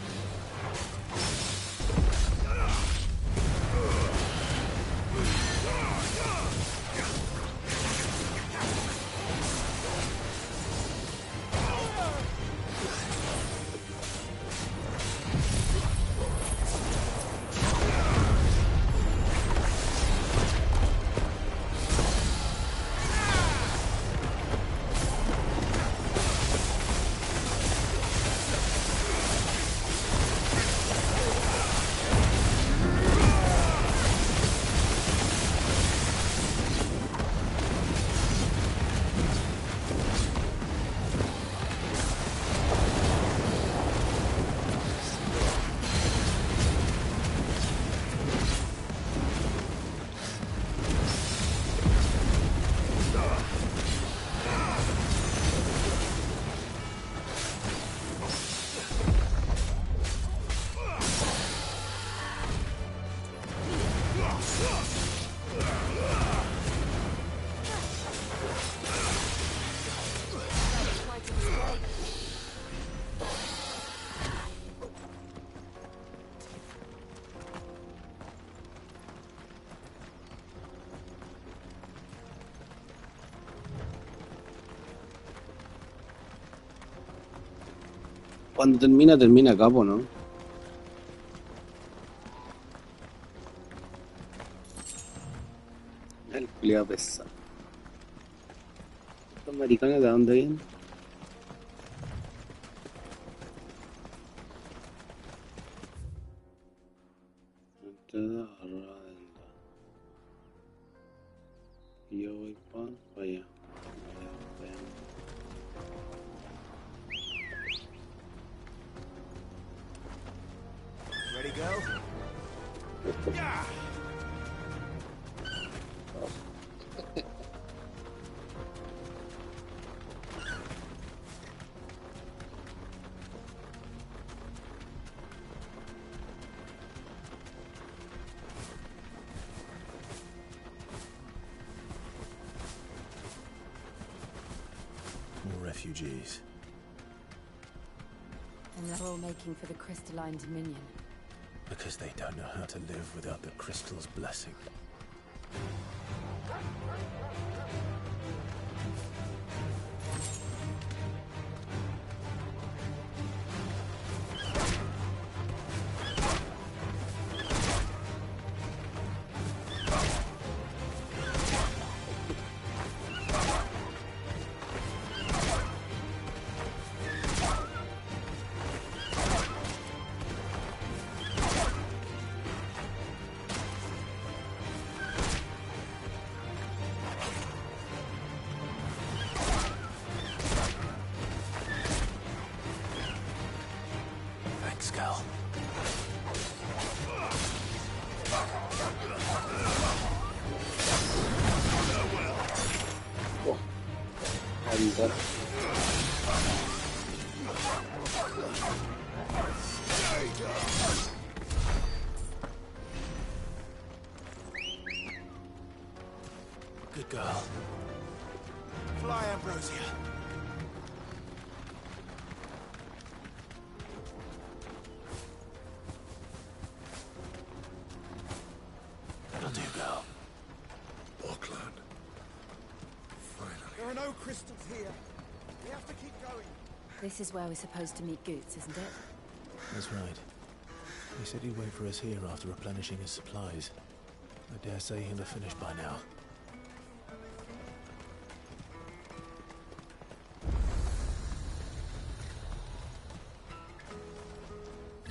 Cuando termina acá, po, ¿no? El culiao pesado. ¿Estos maricones de dónde vienen? refugees. And they're all making for the crystalline dominion. Because they don't know how to live without the crystal's blessing. Good girl. Fly, Ambrosia. That'll do, girl. Auckland. Finally. There are no crystals here. We have to keep going. This is where we're supposed to meet Goots, isn't it? That's right. He said he'd wait for us here after replenishing his supplies. I dare say he'll have finished by now.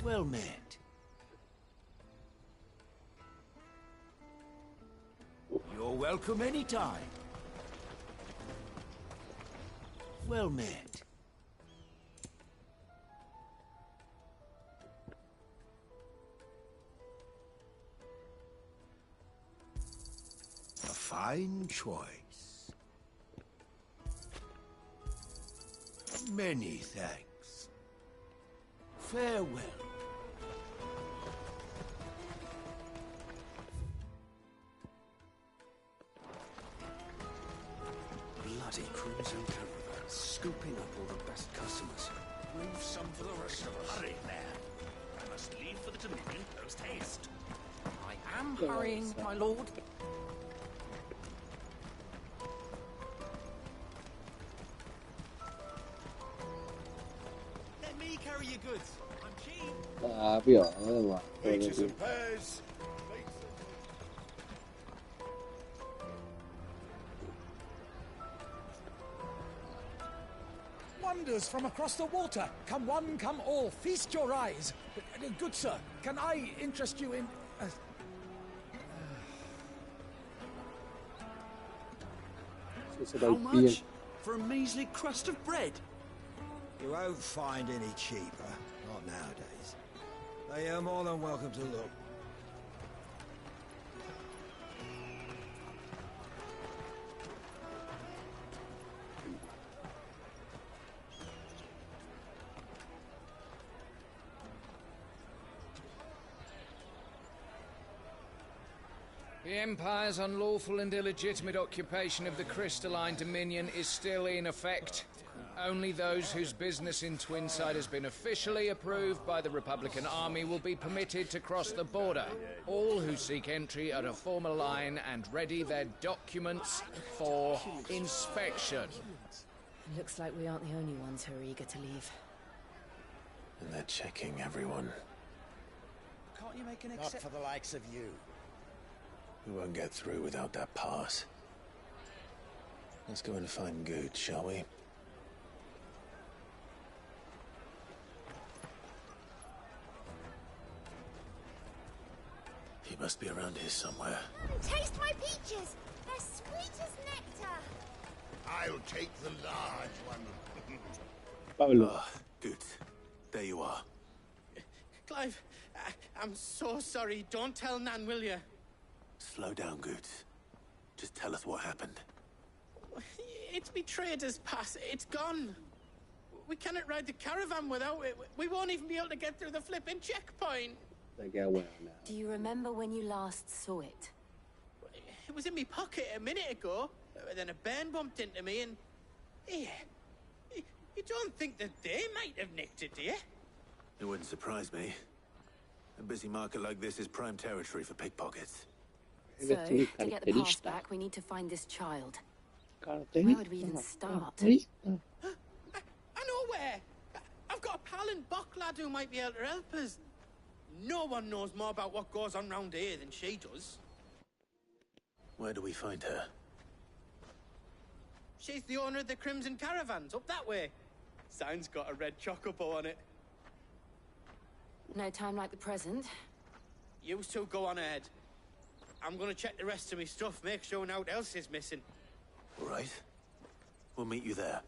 Well met. You're welcome anytime. Well met. A fine choice. Many thanks. Farewell. Bloody crimson caravan, scooping up all the best customers. Move some for the rest of us. Hurry, man. I must leave for the Dominion post haste. I am hurrying, my lord. Let me carry your goods. I'm cheap. Pior, ma. Wages and pairs. Wonders from across the water. Come one, come all. Feast your eyes. Good sir, can I interest you in... How much for a measly crust of bread? You won't find any cheaper. Not nowadays. They are more than welcome to look. The Empire's unlawful and illegitimate occupation of the crystalline dominion is still in effect. Only those whose business in Twinside has been officially approved by the Republican Army will be permitted to cross the border. All who seek entry are to form a line and ready their documents for inspection. Looks like we aren't the only ones who are eager to leave. And they're checking everyone. Can't you make an Not for the likes of you. We won't get through without that pass. Let's go and find Good, shall we? He must be around here somewhere. Taste my peaches! They're sweet as nectar! I'll take the large one. Pablo. Ah, Good. There you are. Clive, I'm so sorry. Don't tell Nan, will you? Slow down, Good. Just tell us what happened. It's betrayed us, Pass. It's gone. We cannot ride the caravan without it. We won't even be able to get through the flipping checkpoint. They get well now. Do you remember when you last saw it? It was in my pocket a minute ago. Then a bairn bumped into me and... You don't think that they might have nicked it, do you? It wouldn't surprise me. A busy market like this is prime territory for pickpockets. So, to get the pass back, we need to find this child. Where would we even start? I know where! I've got a pal in Bocklad who might be able to help us. No one knows more about what goes on round here than she does. Where do we find her? She's the owner of the Crimson Caravans, up that way. Sign's got a red chocobo on it. No time like the present. You two go on ahead. I'm gonna check the rest of my stuff, make sure naught else is missing. All right. We'll meet you there.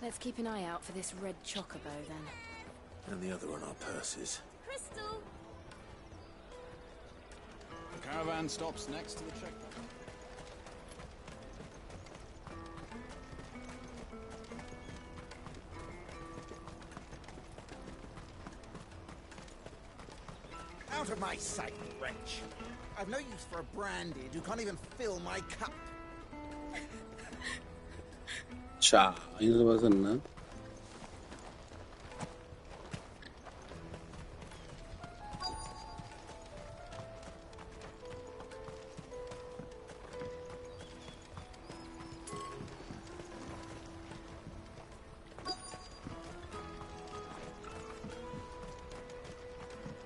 Let's keep an eye out for this red chocobo, then. And the other on our purses. Crystal! The caravan stops next to the checkpoint. Out of my sight, wretch. I've no use for a brandy who can't even fill my cup. 자, 이거 봤었나?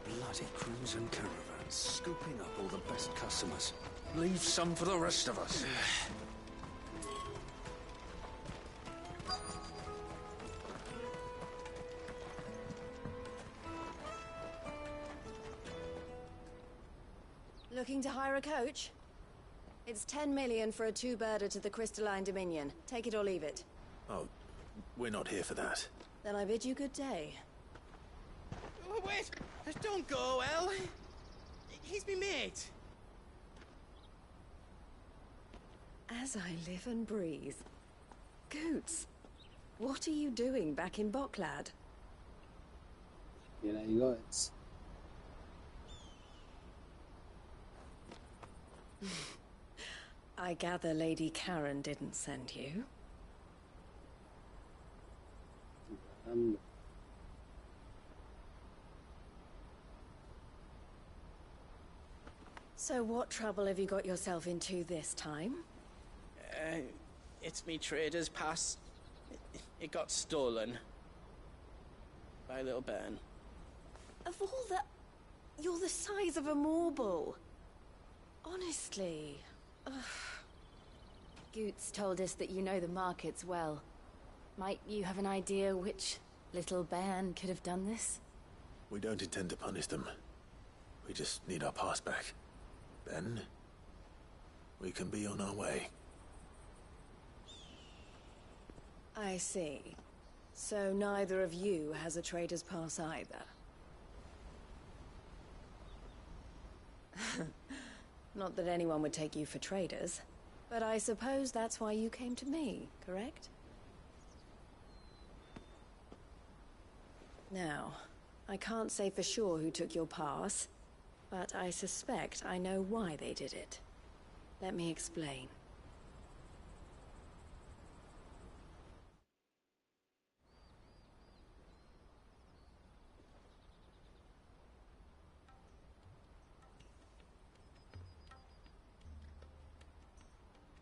Bloody Crimson Caravans, scooping up all the best customers. Leave some for the rest of us. Looking to hire a coach? It's 10 million for a two-birder to the Crystalline Dominion. Take it or leave it. Oh, we're not here for that. Then I bid you good day. Oh, wait! Don't go, El. He's me mate. As I live and breathe. Goots, what are you doing back in Bocklad? Mira, digo, it's... I gather Lady Karen didn't send you. So what trouble have you got yourself into this time? It's me trader's pass. It got stolen. By little Ben. Of all the... You're the size of a marble. Honestly. Ugh. Goots told us that you know the markets well. Might you have an idea which little bairn could have done this? We don't intend to punish them. We just need our pass back. Then, we can be on our way. I see. So neither of you has a trader's pass either. Not that anyone would take you for traders, but I suppose that's why you came to me, correct? Now, I can't say for sure who took your pass, but I suspect I know why they did it. Let me explain.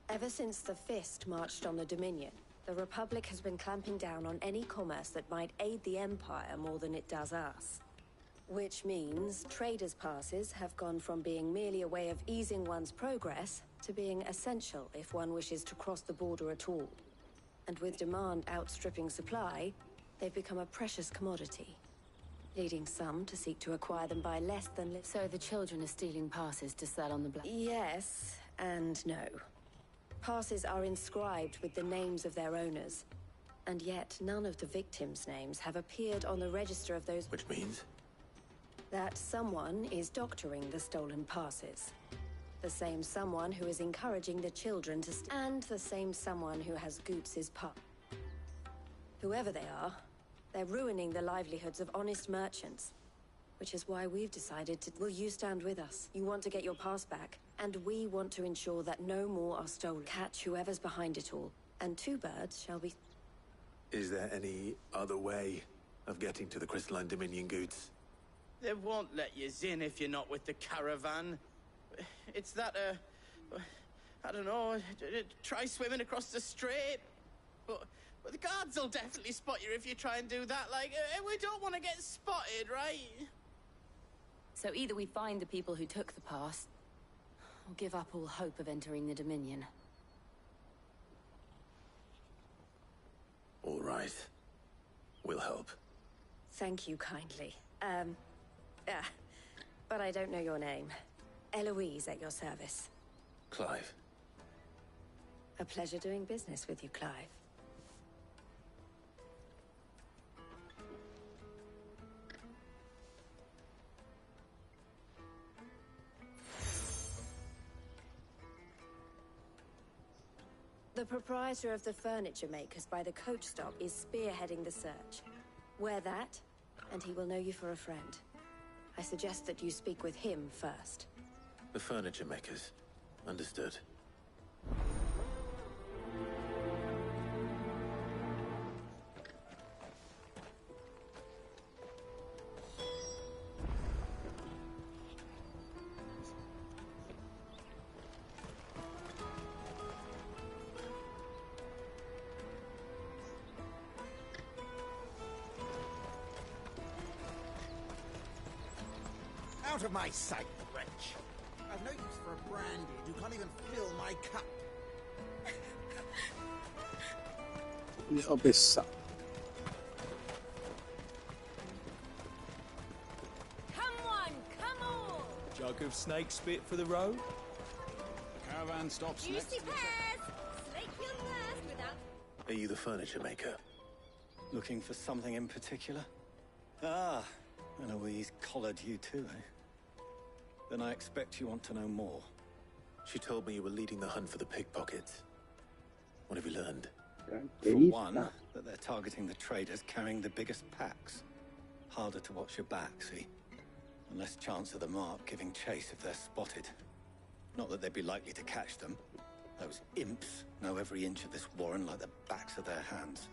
Ever since the Fist marched on the Dominion, the Republic has been clamping down on any commerce that might aid the Empire more than it does us. Which means traders' passes have gone from being merely a way of easing one's progress to being essential if one wishes to cross the border at all. And with demand outstripping supply, they've become a precious commodity, leading some to seek to acquire them by less than... So the children are stealing passes to sell on the black? Yes, and no. Passes are inscribed with the names of their owners, and yet none of the victims' names have appeared on the register of those... Which means? That someone is doctoring the stolen passes. The same someone who is encouraging the children to and the same someone who has Goots' pass. Whoever they are, they're ruining the livelihoods of honest merchants. which is why we've decided to... Will you stand with us? You want to get your pass back, and we want to ensure that no more are stolen. Catch whoever's behind it all, and two birds shall be... Is there any other way of getting to the Crystalline Dominion goods? They won't let you in if you're not with the caravan. It's that, I don't know, try swimming across the strait. But the guards will definitely spot you if you try and do that. Like, we don't want to get spotted, right? So either we find the people who took the pass, or give up all hope of entering the Dominion. All right. We'll help. Thank you kindly. But I don't know your name. Eloise at your service. Clive. A pleasure doing business with you, Clive. The proprietor of the furniture makers by the coach stop is spearheading the search. Wear that, and he will know you for a friend. I suggest that you speak with him first. The furniture makers. Understood. Out of my sight, wretch! I've no use for a brandy who can't even fill my cup. Obessa. Come on, come on! Jug of snake spit for the road? The caravan stops next to the checkpoint. Slake your thirst without... Are you the furniture maker? Looking for something in particular? Ah, Eloise collared you too, eh? Then I expect you want to know more. She told me you were leading the hunt for the pickpockets. What have you learned? For one, that they're targeting the traders carrying the biggest packs. Harder to watch your back, see? And less chance of the mark giving chase if they're spotted. Not that they'd be likely to catch them. Those imps know every inch of this warren like the backs of their hands.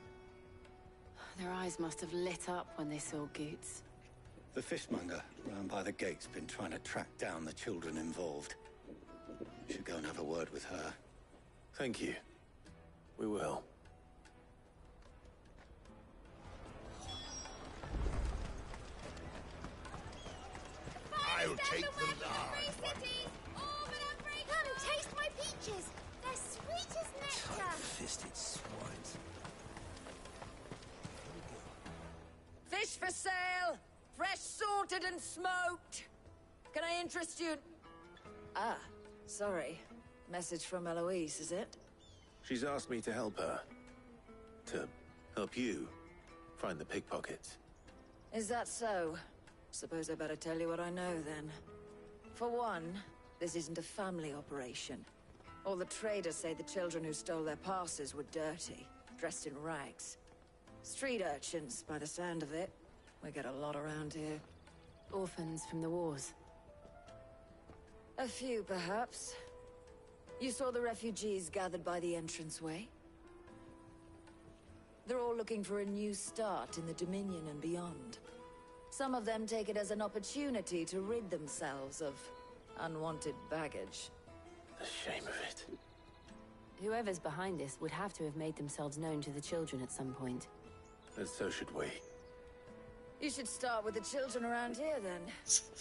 Their eyes must have lit up when they saw Goots. The fishmonger round by the gate's been trying to track down the children involved. You should go and have a word with her. Thank you. We will. I'll take the large one. Come, taste my peaches. They're sweet as nectar. Tight-fisted swines. Fish for sale! Fresh sorted and smoked! Can I interest you? Ah, sorry. Message from Eloise, is it? She's asked me to help her. To help you find the pickpockets. Is that so? Suppose I better tell you what I know, then. For one, this isn't a family operation. All the traders say the children who stole their passes were dirty, dressed in rags. Street urchins, by the sound of it. We get a lot around here. Orphans from the wars. A few, perhaps. You saw the refugees gathered by the entranceway? They're all looking for a new start in the Dominion and beyond. Some of them take it as an opportunity to rid themselves of unwanted baggage. The shame of it. Whoever's behind this would have to have made themselves known to the children at some point. And so should we. You should start with the children around here, then.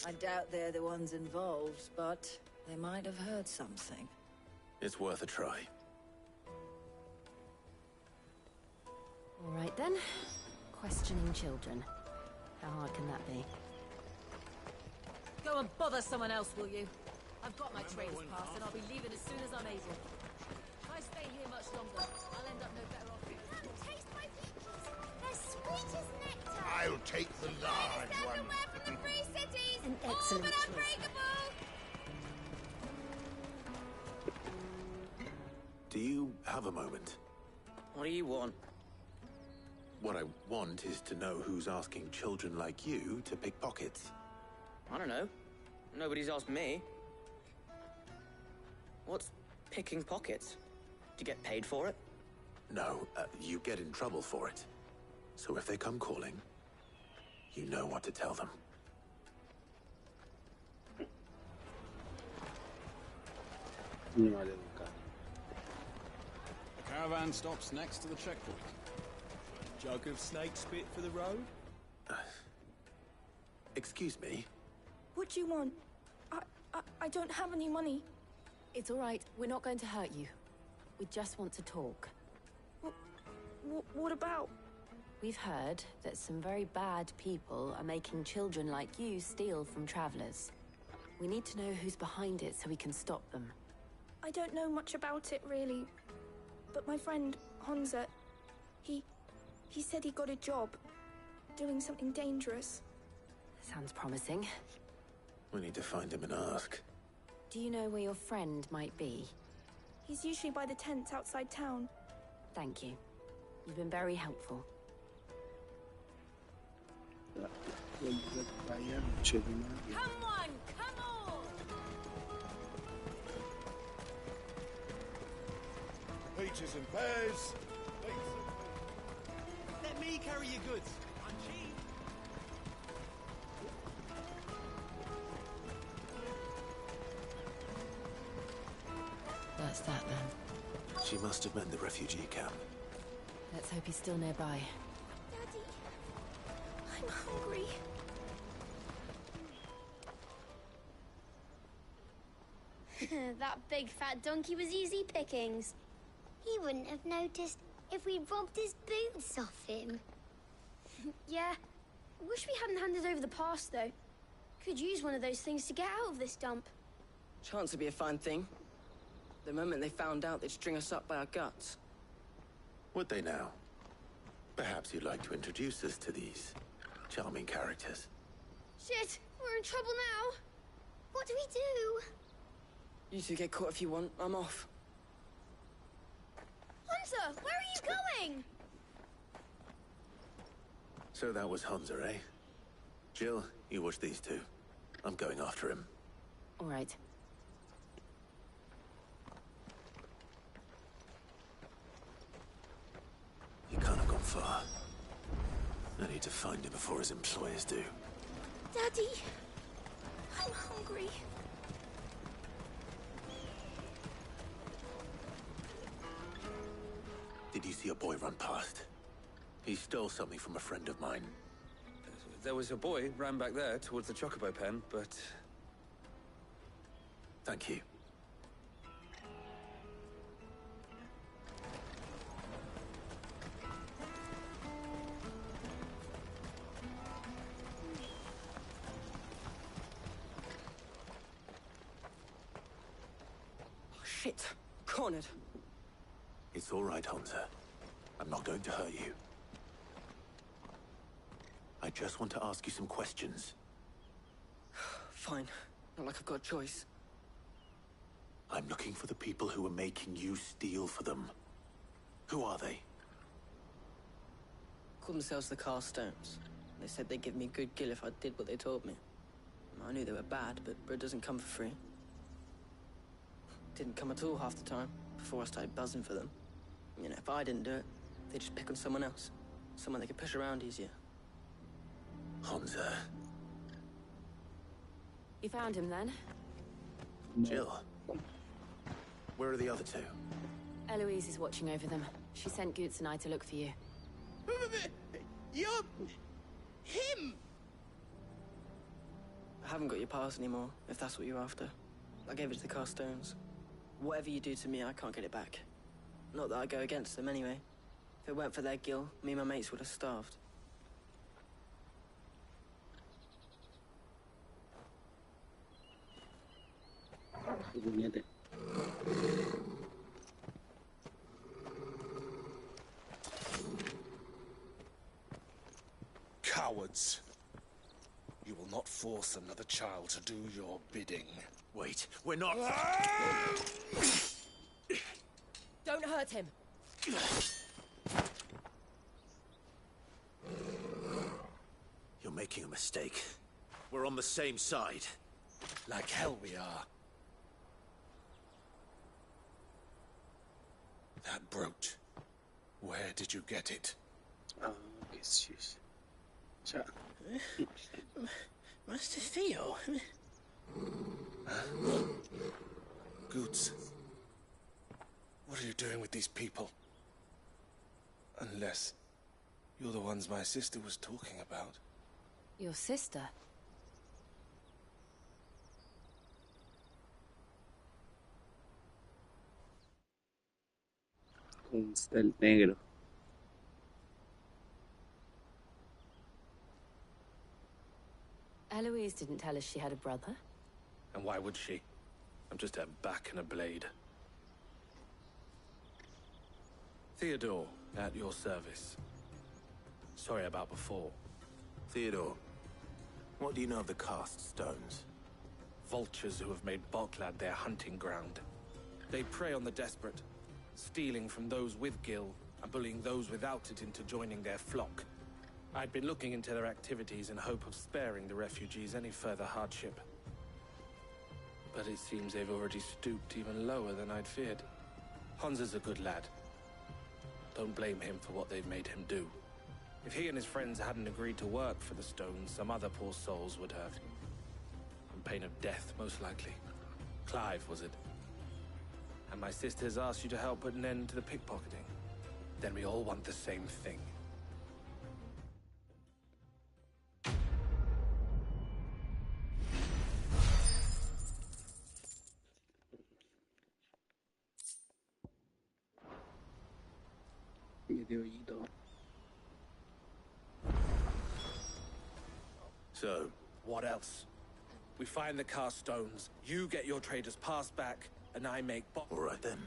I doubt they're the ones involved, but they might have heard something. It's worth a try. All right, then. Questioning children. How hard can that be? Go and bother someone else, will you? I've got my trader's pass, and I'll be leaving as soon as I'm able. If I stay here much longer, I'll end up no better off. Taste my peaches. They're sweet as nectar. I'll take the large one. From the free cities. An excellent all but choice. unbreakable. Do you have a moment? What do you want? What I want is to know who's asking children like you to pick pockets. I don't know. Nobody's asked me. What's picking pockets? Do you get paid for it? No, you get in trouble for it. So if they come calling, you know what to tell them. Mal educado. The caravan stops next to the checkpoint. Jug of snake spit for the road? Excuse me? What do you want? I don't have any money. It's all right. We're not going to hurt you. We just want to talk. What about? We've heard that some very bad people are making children like you steal from travelers. We need to know who's behind it so we can stop them. I don't know much about it, really. But my friend, Hansa, he said he got a job doing something dangerous. Sounds promising. We need to find him and ask. Do you know where your friend might be? He's usually by the tents outside town. Thank you. You've been very helpful. Come on, come on! Peaches and pears. Let me carry your goods. I'm cheap. That's that then. She must have meant the refugee camp. Let's hope he's still nearby. Daddy, I'm hungry. That big fat donkey was easy pickings. He wouldn't have noticed if we'd robbed his boots off him. Yeah. Wish we hadn't handed over the pass, though. Could use one of those things to get out of this dump. Chance would be a fine thing. The moment they found out, they'd string us up by our guts. Would they now? Perhaps you'd like to introduce us to these charming characters. Shit, we're in trouble now. What do we do? You two get caught if you want. I'm off. Hunter, where are you going? So that was Hansa, eh? Jill, you watch these two. I'm going after him. All right. He can't have gone far. I need to find him before his employers do. Daddy, I'm hungry. Did you see a boy run past? He stole something from a friend of mine. There was a boy ran back there towards the Chocobo pen, but... Thank you. Oh, shit. Cornered. It's all right, Hansa. I'm not going to hurt you. I just want to ask you some questions. Fine. Not like I've got a choice. I'm looking for the people who are making you steal for them. Who are they? Call themselves the Carstones. They said they'd give me a good gill if I did what they told me. I knew they were bad, but bread doesn't come for free. Didn't come at all half the time, before I started buzzing for them. You know, if I didn't do it, they'd just pick on someone else. Someone they could push around easier. Hansa. You found him then? Jill. Where are the other two? Eloise is watching over them. She sent Goots and I to look for you. You're... him! I haven't got your pass anymore, if that's what you're after. I gave it to the Carstones. Whatever you do to me, I can't get it back. Not that I go against them anyway. If it weren't for their gill, me and my mates would have starved. Cowards. You will not force another child to do your bidding. Wait, we're not... Don't hurt him. You're making a mistake. we're on the same side. Like hell we are. That brooch. Where did you get it? Que sus. Cioè. Master Theo? Goots. What are you doing with these people? Unless you're the ones my sister was talking about. Your sister? ¿Cómo está el negro? Eloise didn't tell us she had a brother. And why would she? I'm just a back and a blade. Theodore, at your service. Sorry about before. Theodore, what do you know of the cast stones? Vultures who have made Boklad their hunting ground. They prey on the desperate, stealing from those with gil and bullying those without it into joining their flock. I'd been looking into their activities in hope of sparing the refugees any further hardship. But it seems they've already stooped even lower than I'd feared. Hans is a good lad. Don't blame him for what they've made him do. If he and his friends hadn't agreed to work for the stones, some other poor souls would have. On pain of death, most likely. Clive, was it? And my sisters asked you to help put an end to the pickpocketing. Then we all want the same thing. So, what else? We find the cast stones, you get your trader's pass back, and I make all right then.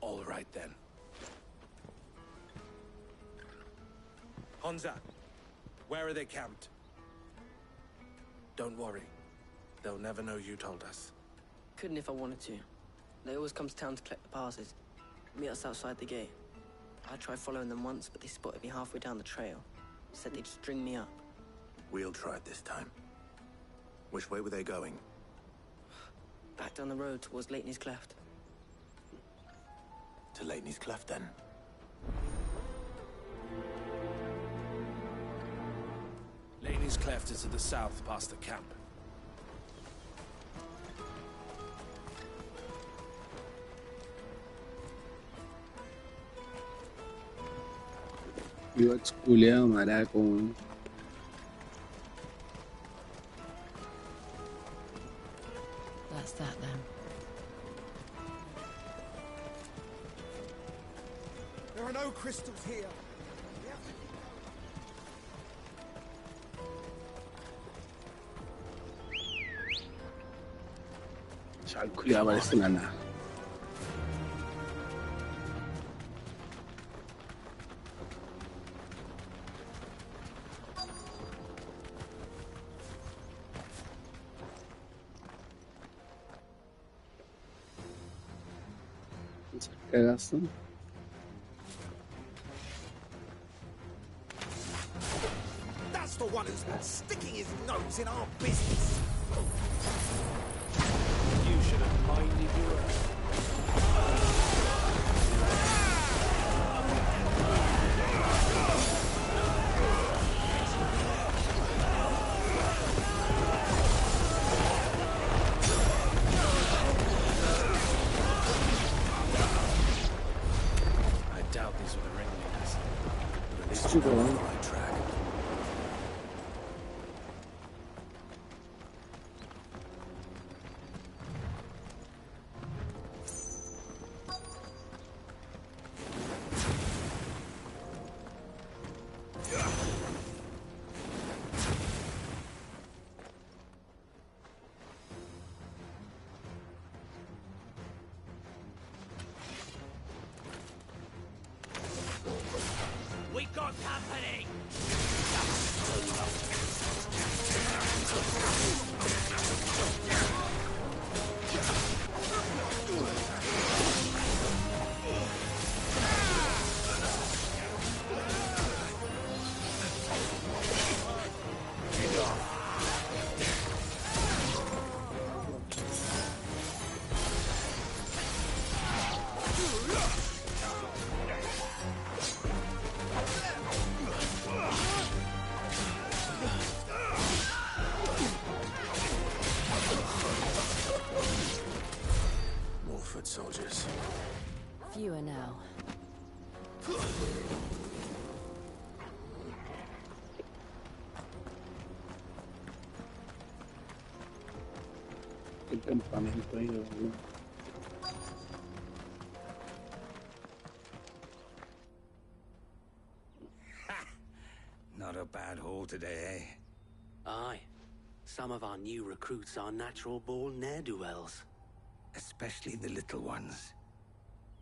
All right then. Honza, where are they camped? Don't worry. They'll never know you told us. Couldn't if I wanted to. They always come to town to collect the passes. Meet us outside the gate. I tried following them once, but they spotted me halfway down the trail. Said they'd string me up. We'll try it this time. Which way were they going? Back down the road towards Leighton's Cleft. To Leighton's Cleft, then. Leighton's Cleft is to the south, past the camp. Bigotes culiao maraco. That's that then. There are no crystals here. Ya el culiao parece una nada. Cagazo. That's the one who's been sticking his nose in our business. You should have minded your own. Super long. Right track. We got company! fewer now. El campamento ahí, ¿no? Not a bad haul today, eh? Aye. Some of our new recruits are natural-born ne'er-do-wells. Especially the little ones.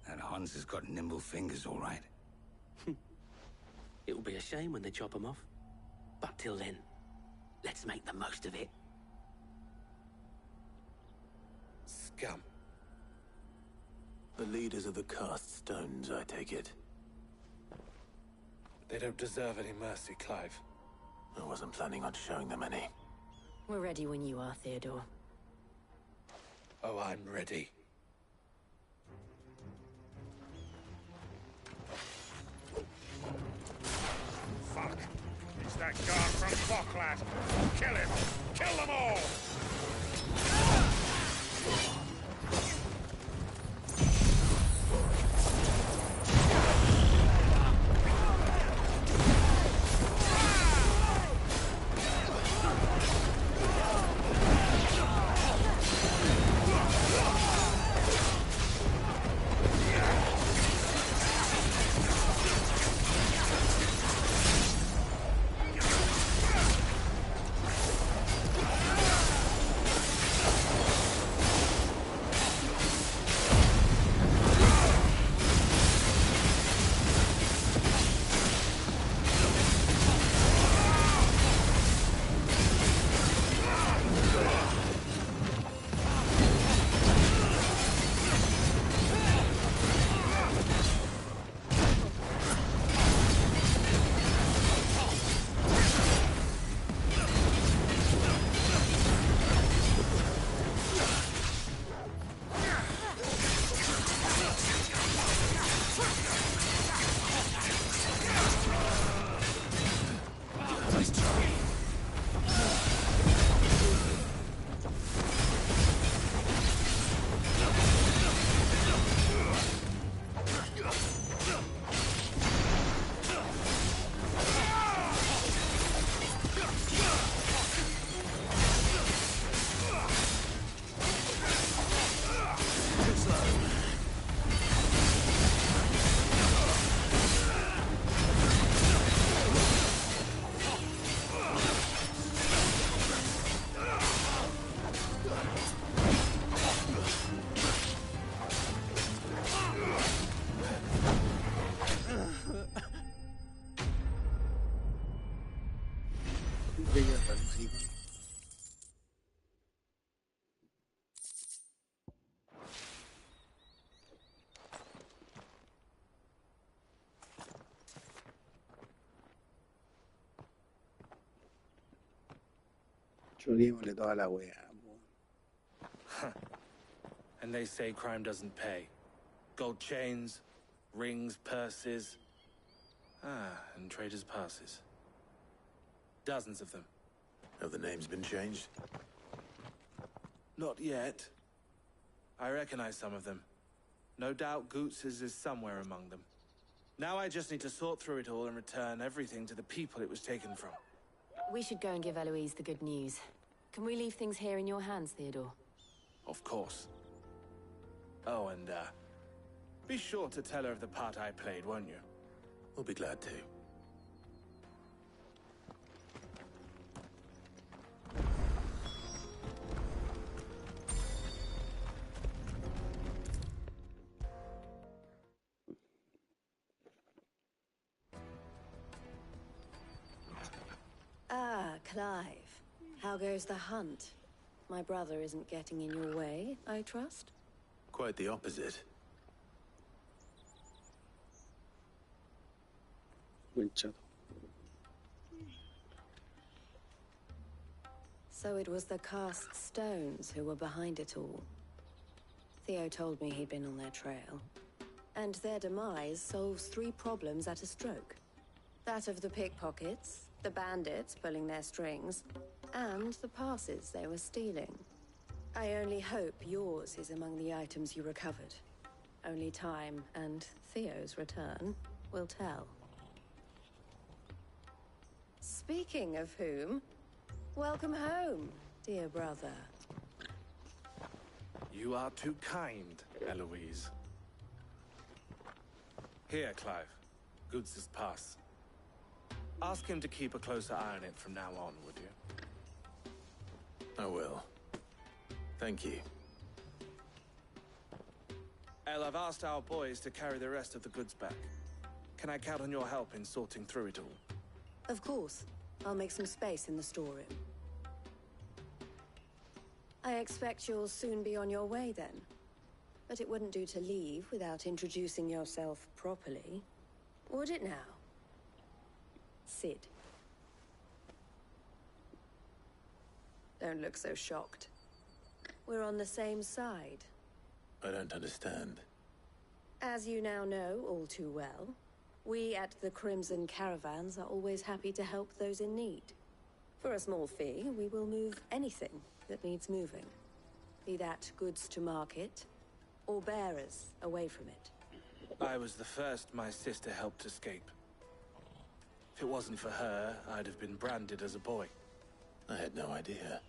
That Hans has got nimble fingers, all right. It will be a shame when they chop them off. But till then, let's make the most of it. Scum. The leaders of the cast stones, I take it. They don't deserve any mercy, Clive. I wasn't planning on showing them any. We're ready when you are, Theodore. Oh, I'm ready. Fuck! It's that guard from Bocklad! Kill him! Kill them all! Chorémosle toda la wea. And they say crime doesn't pay. Gold chains, rings, purses. And traders' passes. Dozens of them. Have the names been changed? Not yet. I recognize some of them. No doubt Goots's is somewhere among them. Now I just need to sort through it all and return everything to the people it was taken from. We should go and give Eloise the good news. Can we leave things here in your hands, Theodore? Of course. Oh, and, be sure to tell her of the part I played, won't you? We'll be glad to. Ah, Clive. How goes the hunt? My brother isn't getting in your way, I trust? Quite the opposite. Buen chato. So it was the cast stones who were behind it all. Theo told me he'd been on their trail. And their demise solves 3 problems at a stroke. That of the pickpockets, the bandits pulling their strings, and the passes they were stealing. I only hope yours is among the items you recovered. Only time and Theo's return will tell. Speaking of whom, welcome home, dear brother. You are too kind, Eloise. Here, Clive. Goods' pass. Ask him to keep a closer eye on it from now on, would you? I will. Thank you. El, I've asked our boys to carry the rest of the goods back. Can I count on your help in sorting through it all? Of course. I'll make some space in the storeroom. I expect you'll soon be on your way then. But it wouldn't do to leave without introducing yourself properly. Would it now? Sid. Don't look so shocked. We're on the same side. I don't understand. As you now know all too well, we at the Crimson Caravans are always happy to help those in need. For a small fee, we will move anything that needs moving. Be that goods to market, or bearers away from it. I was the first my sister helped escape. If it wasn't for her, I'd have been branded as a boy. I had no idea.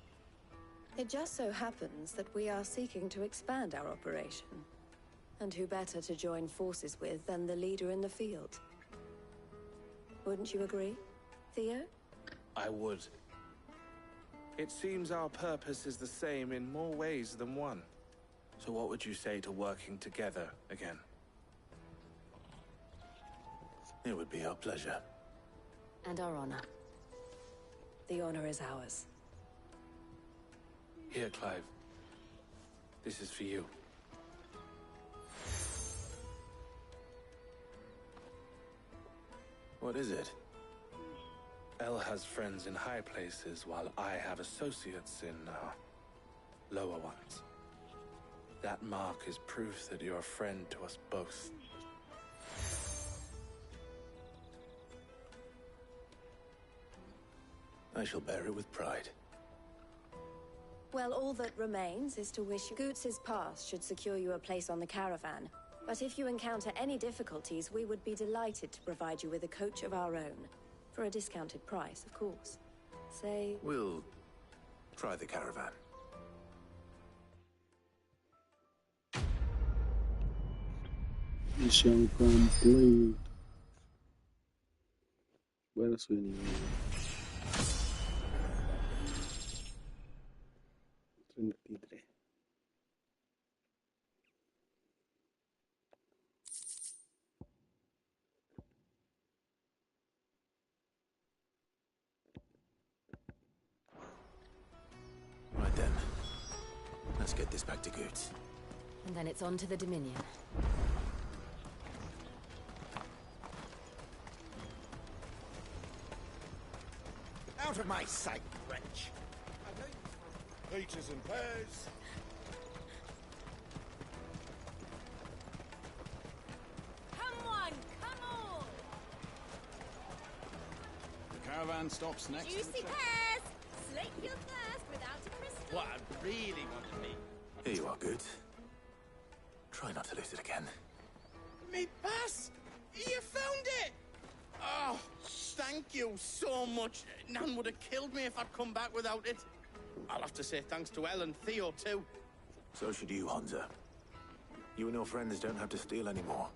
It just so happens that we are seeking to expand our operation. And who better to join forces with than the leader in the field? Wouldn't you agree, Theo? I would. It seems our purpose is the same in more ways than one. So what would you say to working together again? It would be our pleasure. And our honor. The honor is ours. Here, Clive. This is for you. What is it? El has friends in high places, while I have associates in, lower ones. That mark is proof that you're a friend to us both. I shall bear it with pride. Well, all that remains is to wish you Goots' pass should secure you a place on the caravan. But if you encounter any difficulties, we would be delighted to provide you with a coach of our own. For a discounted price, of course. Say... We'll try the caravan. Mission complete. Bueno, soy nivel 33. Right then. Let's get this back to Goots. And then it's on to the Dominion. Out of my sight, wretch! Peaches and pears. Come on, come on! The caravan stops next to the Juicy train. pears! Slake your thirst without a crystal. What I really want to be. Here you are, Goots. Try not to lose it again. Me pass! You found it! Oh, thank you so much. Nan would have killed me if I'd come back without it. I'll have to say thanks to Elle and Theo, too. So should you, Hansa. You and your friends don't have to steal anymore.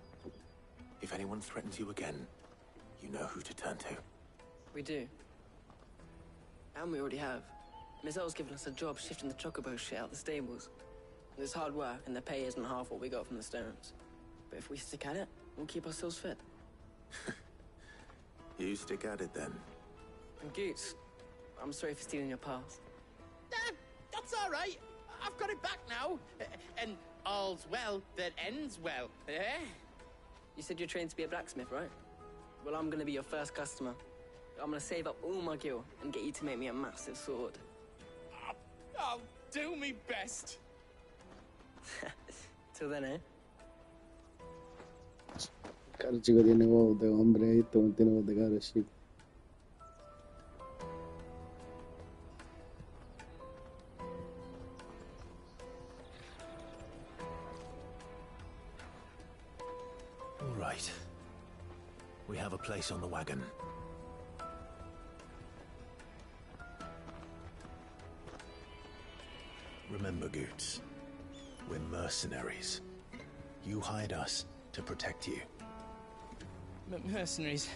If anyone threatens you again, you know who to turn to. We do. And we already have. Miss L's given us a job shifting the chocobo shit out the stables. It's hard work, and the pay isn't half what we got from the Stones. But if we stick at it, we'll keep ourselves fit. You stick at it, then. And Goots, I'm sorry for stealing your pass. That's all right. I've got it back now. And all's well that ends well, eh? You said you're trained to be a blacksmith, right? Well, I'm gonna be your first customer. I'm gonna save up all my gil and get you to make me a massive sword. I'll do me best. Till then, eh? Cara chico tiene voz de hombre ahí, también tiene voz de cara chico. right. We have a place on the wagon. Remember, Goots, we're mercenaries. You hired us to protect you. Mercenaries.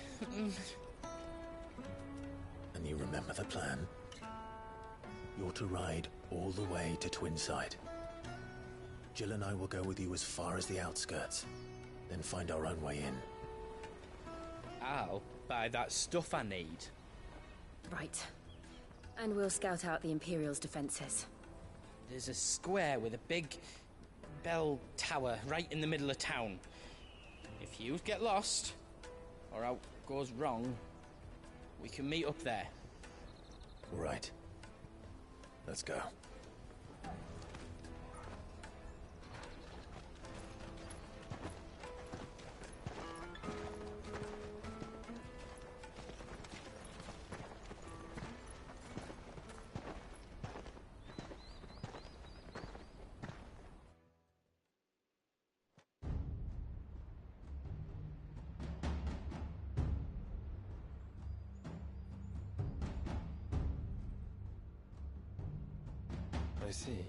And you remember the plan? You're to ride all the way to Twinside. Jill and I will go with you as far as the outskirts, then find our own way in. I'll buy that stuff I need. Right. And we'll scout out the Imperial's defenses. There's a square with a big bell tower right in the middle of town. If you get lost, or out goes wrong, we can meet up there. All right. Let's go. I see.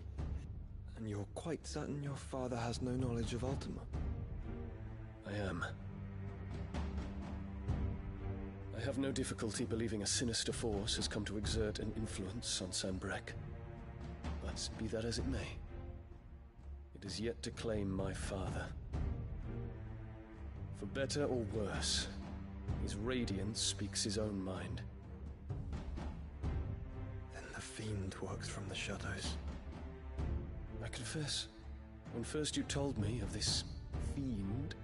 And you're quite certain your father has no knowledge of Ultima? I am. I have no difficulty believing a sinister force has come to exert an influence on Sanbreque. But be that as it may, it is yet to claim my father. For better or worse, his radiance speaks his own mind. Then the fiend works from the shadows. I confess, when first you told me of this fiend,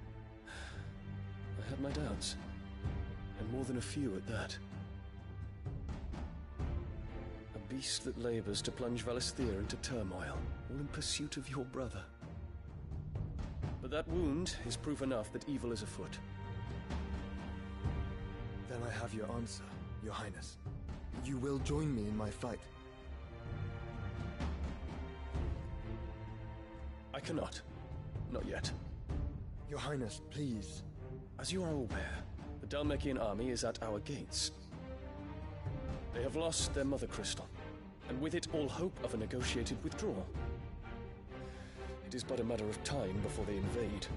I had my doubts, and more than a few at that. A beast that labors to plunge Valisthea into turmoil, all in pursuit of your brother. But that wound is proof enough that evil is afoot. Then I have your answer, Your Highness. You will join me in my fight. I cannot. Not yet. Your Highness, please. As you are aware, the Dhalmekian army is at our gates. They have lost their mother crystal, and with it all hope of a negotiated withdrawal. It is but a matter of time before they invade.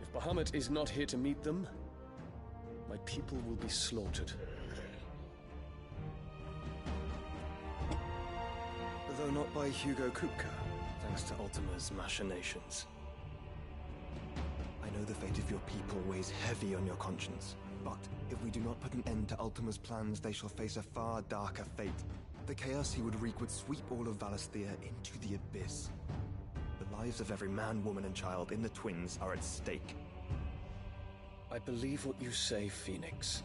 If Bahamut is not here to meet them, my people will be slaughtered. Though not by Hugo Kupka, thanks to Ultima's machinations. I know the fate of your people weighs heavy on your conscience, but if we do not put an end to Ultima's plans, they shall face a far darker fate. The chaos he would wreak would sweep all of Valisthea into the abyss. The lives of every man, woman, and child in the Twins are at stake. I believe what you say, Phoenix.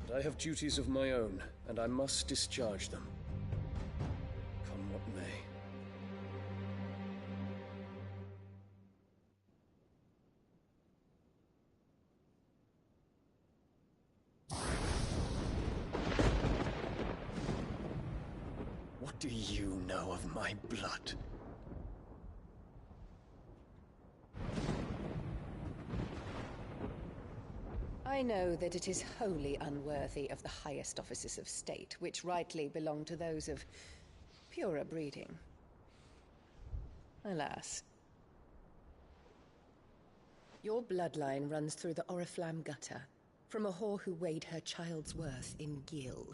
But I have duties of my own, and I must discharge them. Come what may. What do you know of my blood? I know that it is wholly unworthy of the highest offices of state, which rightly belong to those of purer breeding. Alas. Your bloodline runs through the Oriflamme gutter, from a whore who weighed her child's worth in gil.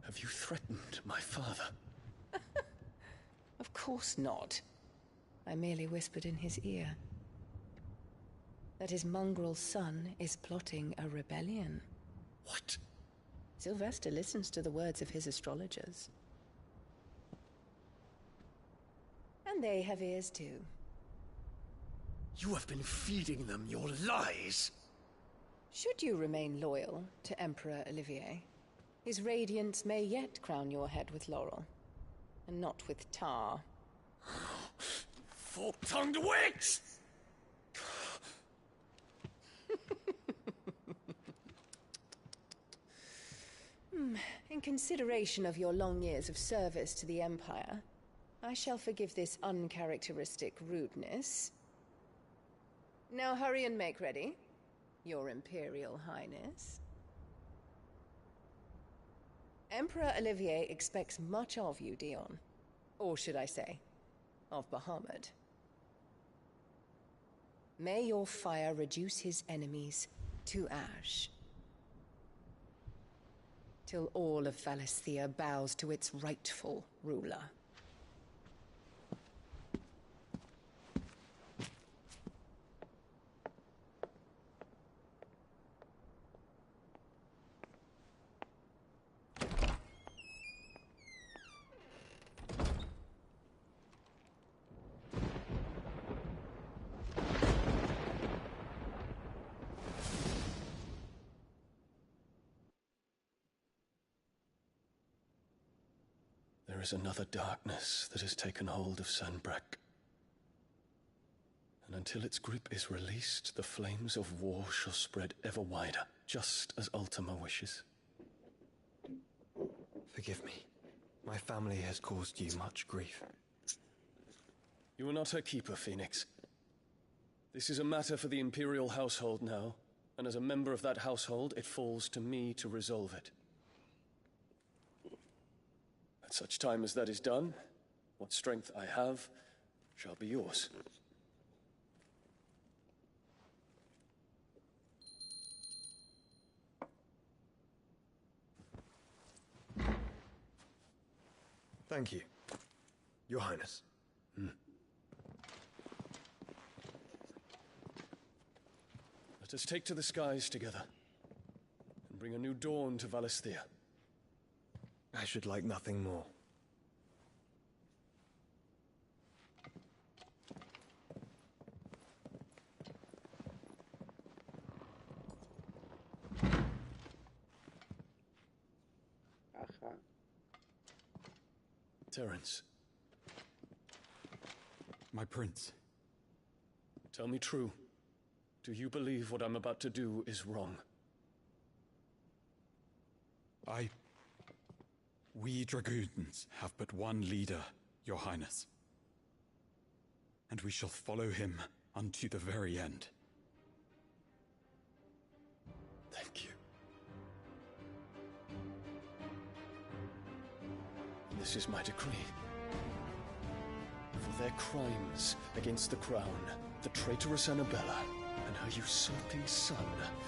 Have you threatened my father? Of course not. I merely whispered in his ear that his mongrel son is plotting a rebellion. What? Sylvester listens to the words of his astrologers. And they have ears too. You have been feeding them your lies! Should you remain loyal to Emperor Olivier, his radiance may yet crown your head with laurel, and not with tar. Fork-tongued witch! In consideration of your long years of service to the Empire, I shall forgive this uncharacteristic rudeness. Now hurry and make ready, Your Imperial Highness. Emperor Olivier expects much of you, Dion. Or should I say, of Bahamut. May your fire reduce his enemies to ash. Till all of Valisthea bows to its rightful ruler. There is another darkness that has taken hold of Sanbreque. And until its grip is released, the flames of war shall spread ever wider, just as Ultima wishes. Forgive me. My family has caused you much grief. You are not her keeper, Phoenix. This is a matter for the Imperial household now, and as a member of that household, it falls to me to resolve it. At such time as that is done, what strength I have shall be yours. Thank you, Your Highness. Let us take to the skies together, and bring a new dawn to Valisthea. I should like nothing more. Terence. My prince. Tell me true. Do you believe what I'm about to do is wrong? We dragoons have but one leader, Your Highness. And we shall follow him unto the very end. Thank you. This is my decree. For their crimes against the crown, the traitorous Annabella and her usurping son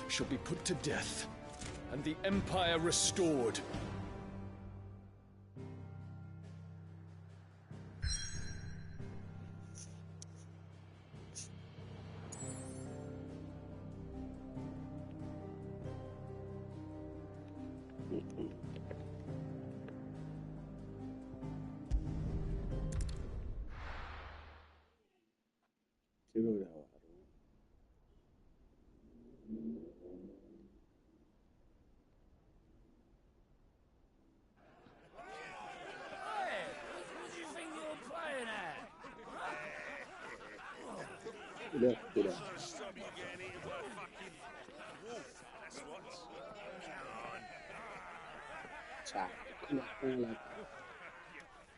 shall be put to death, and the Empire restored. Quiero grabar.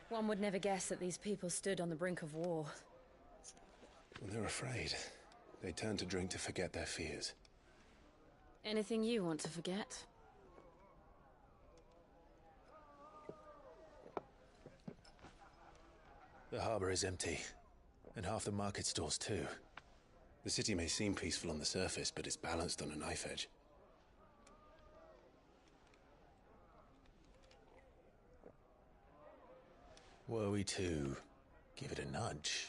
One would never guess that these people stood on the brink of war. When they're afraid, they turn to drink to forget their fears. Anything you want to forget? The harbor is empty, and half the market stalls too. The city may seem peaceful on the surface, but it's balanced on a knife edge. Were we to give it a nudge,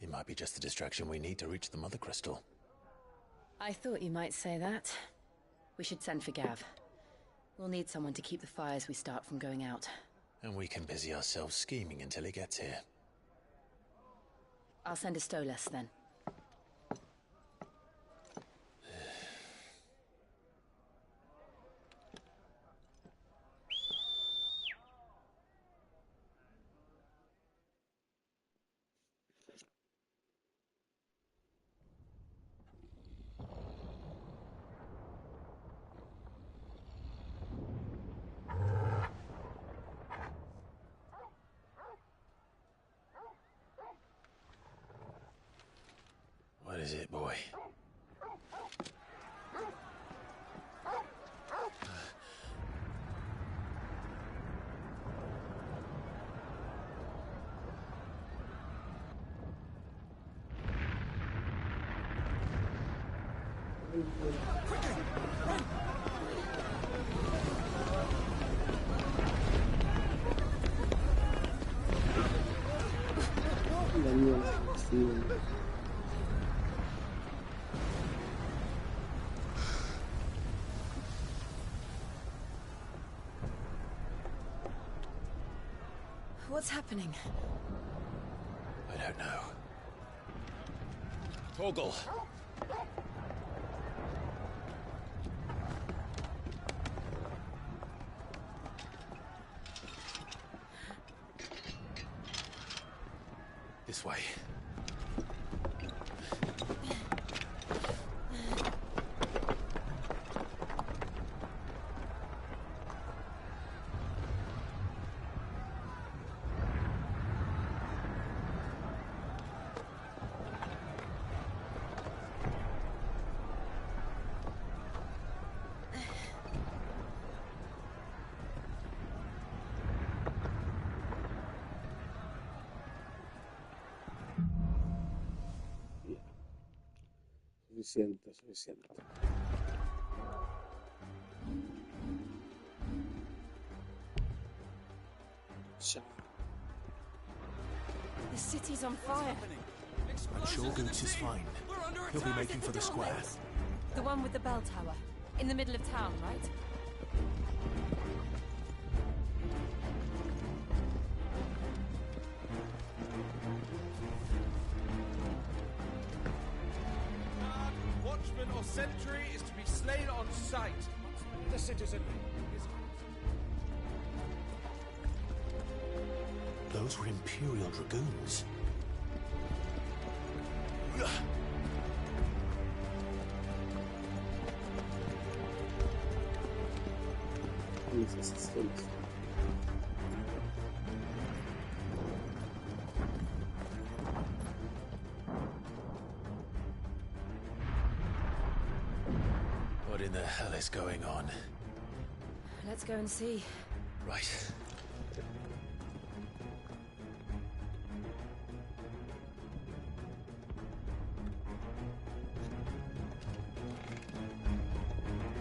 it might be just the distraction we need to reach the Mother Crystal. I thought you might say that. We should send for Gav. We'll need someone to keep the fires we start from going out. And we can busy ourselves scheming until he gets here. I'll send a Stolas then. is it, boy? What's happening? I don't know. Torgal! This way. Suficiente, suficiente. The city's on fire. I'm sure Goots is fine. He'll be making for the square. The one with the bell tower. In the middle of town, right? Watchman or sentry is to be slain on sight. The citizen is... Those were Imperial dragoons. What in the hell is going on? Let's go and see. Right.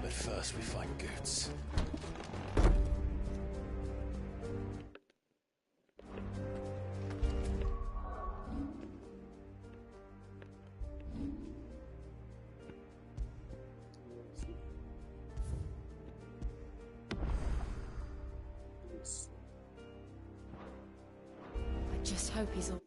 But first we find Goots. I just hope he's all...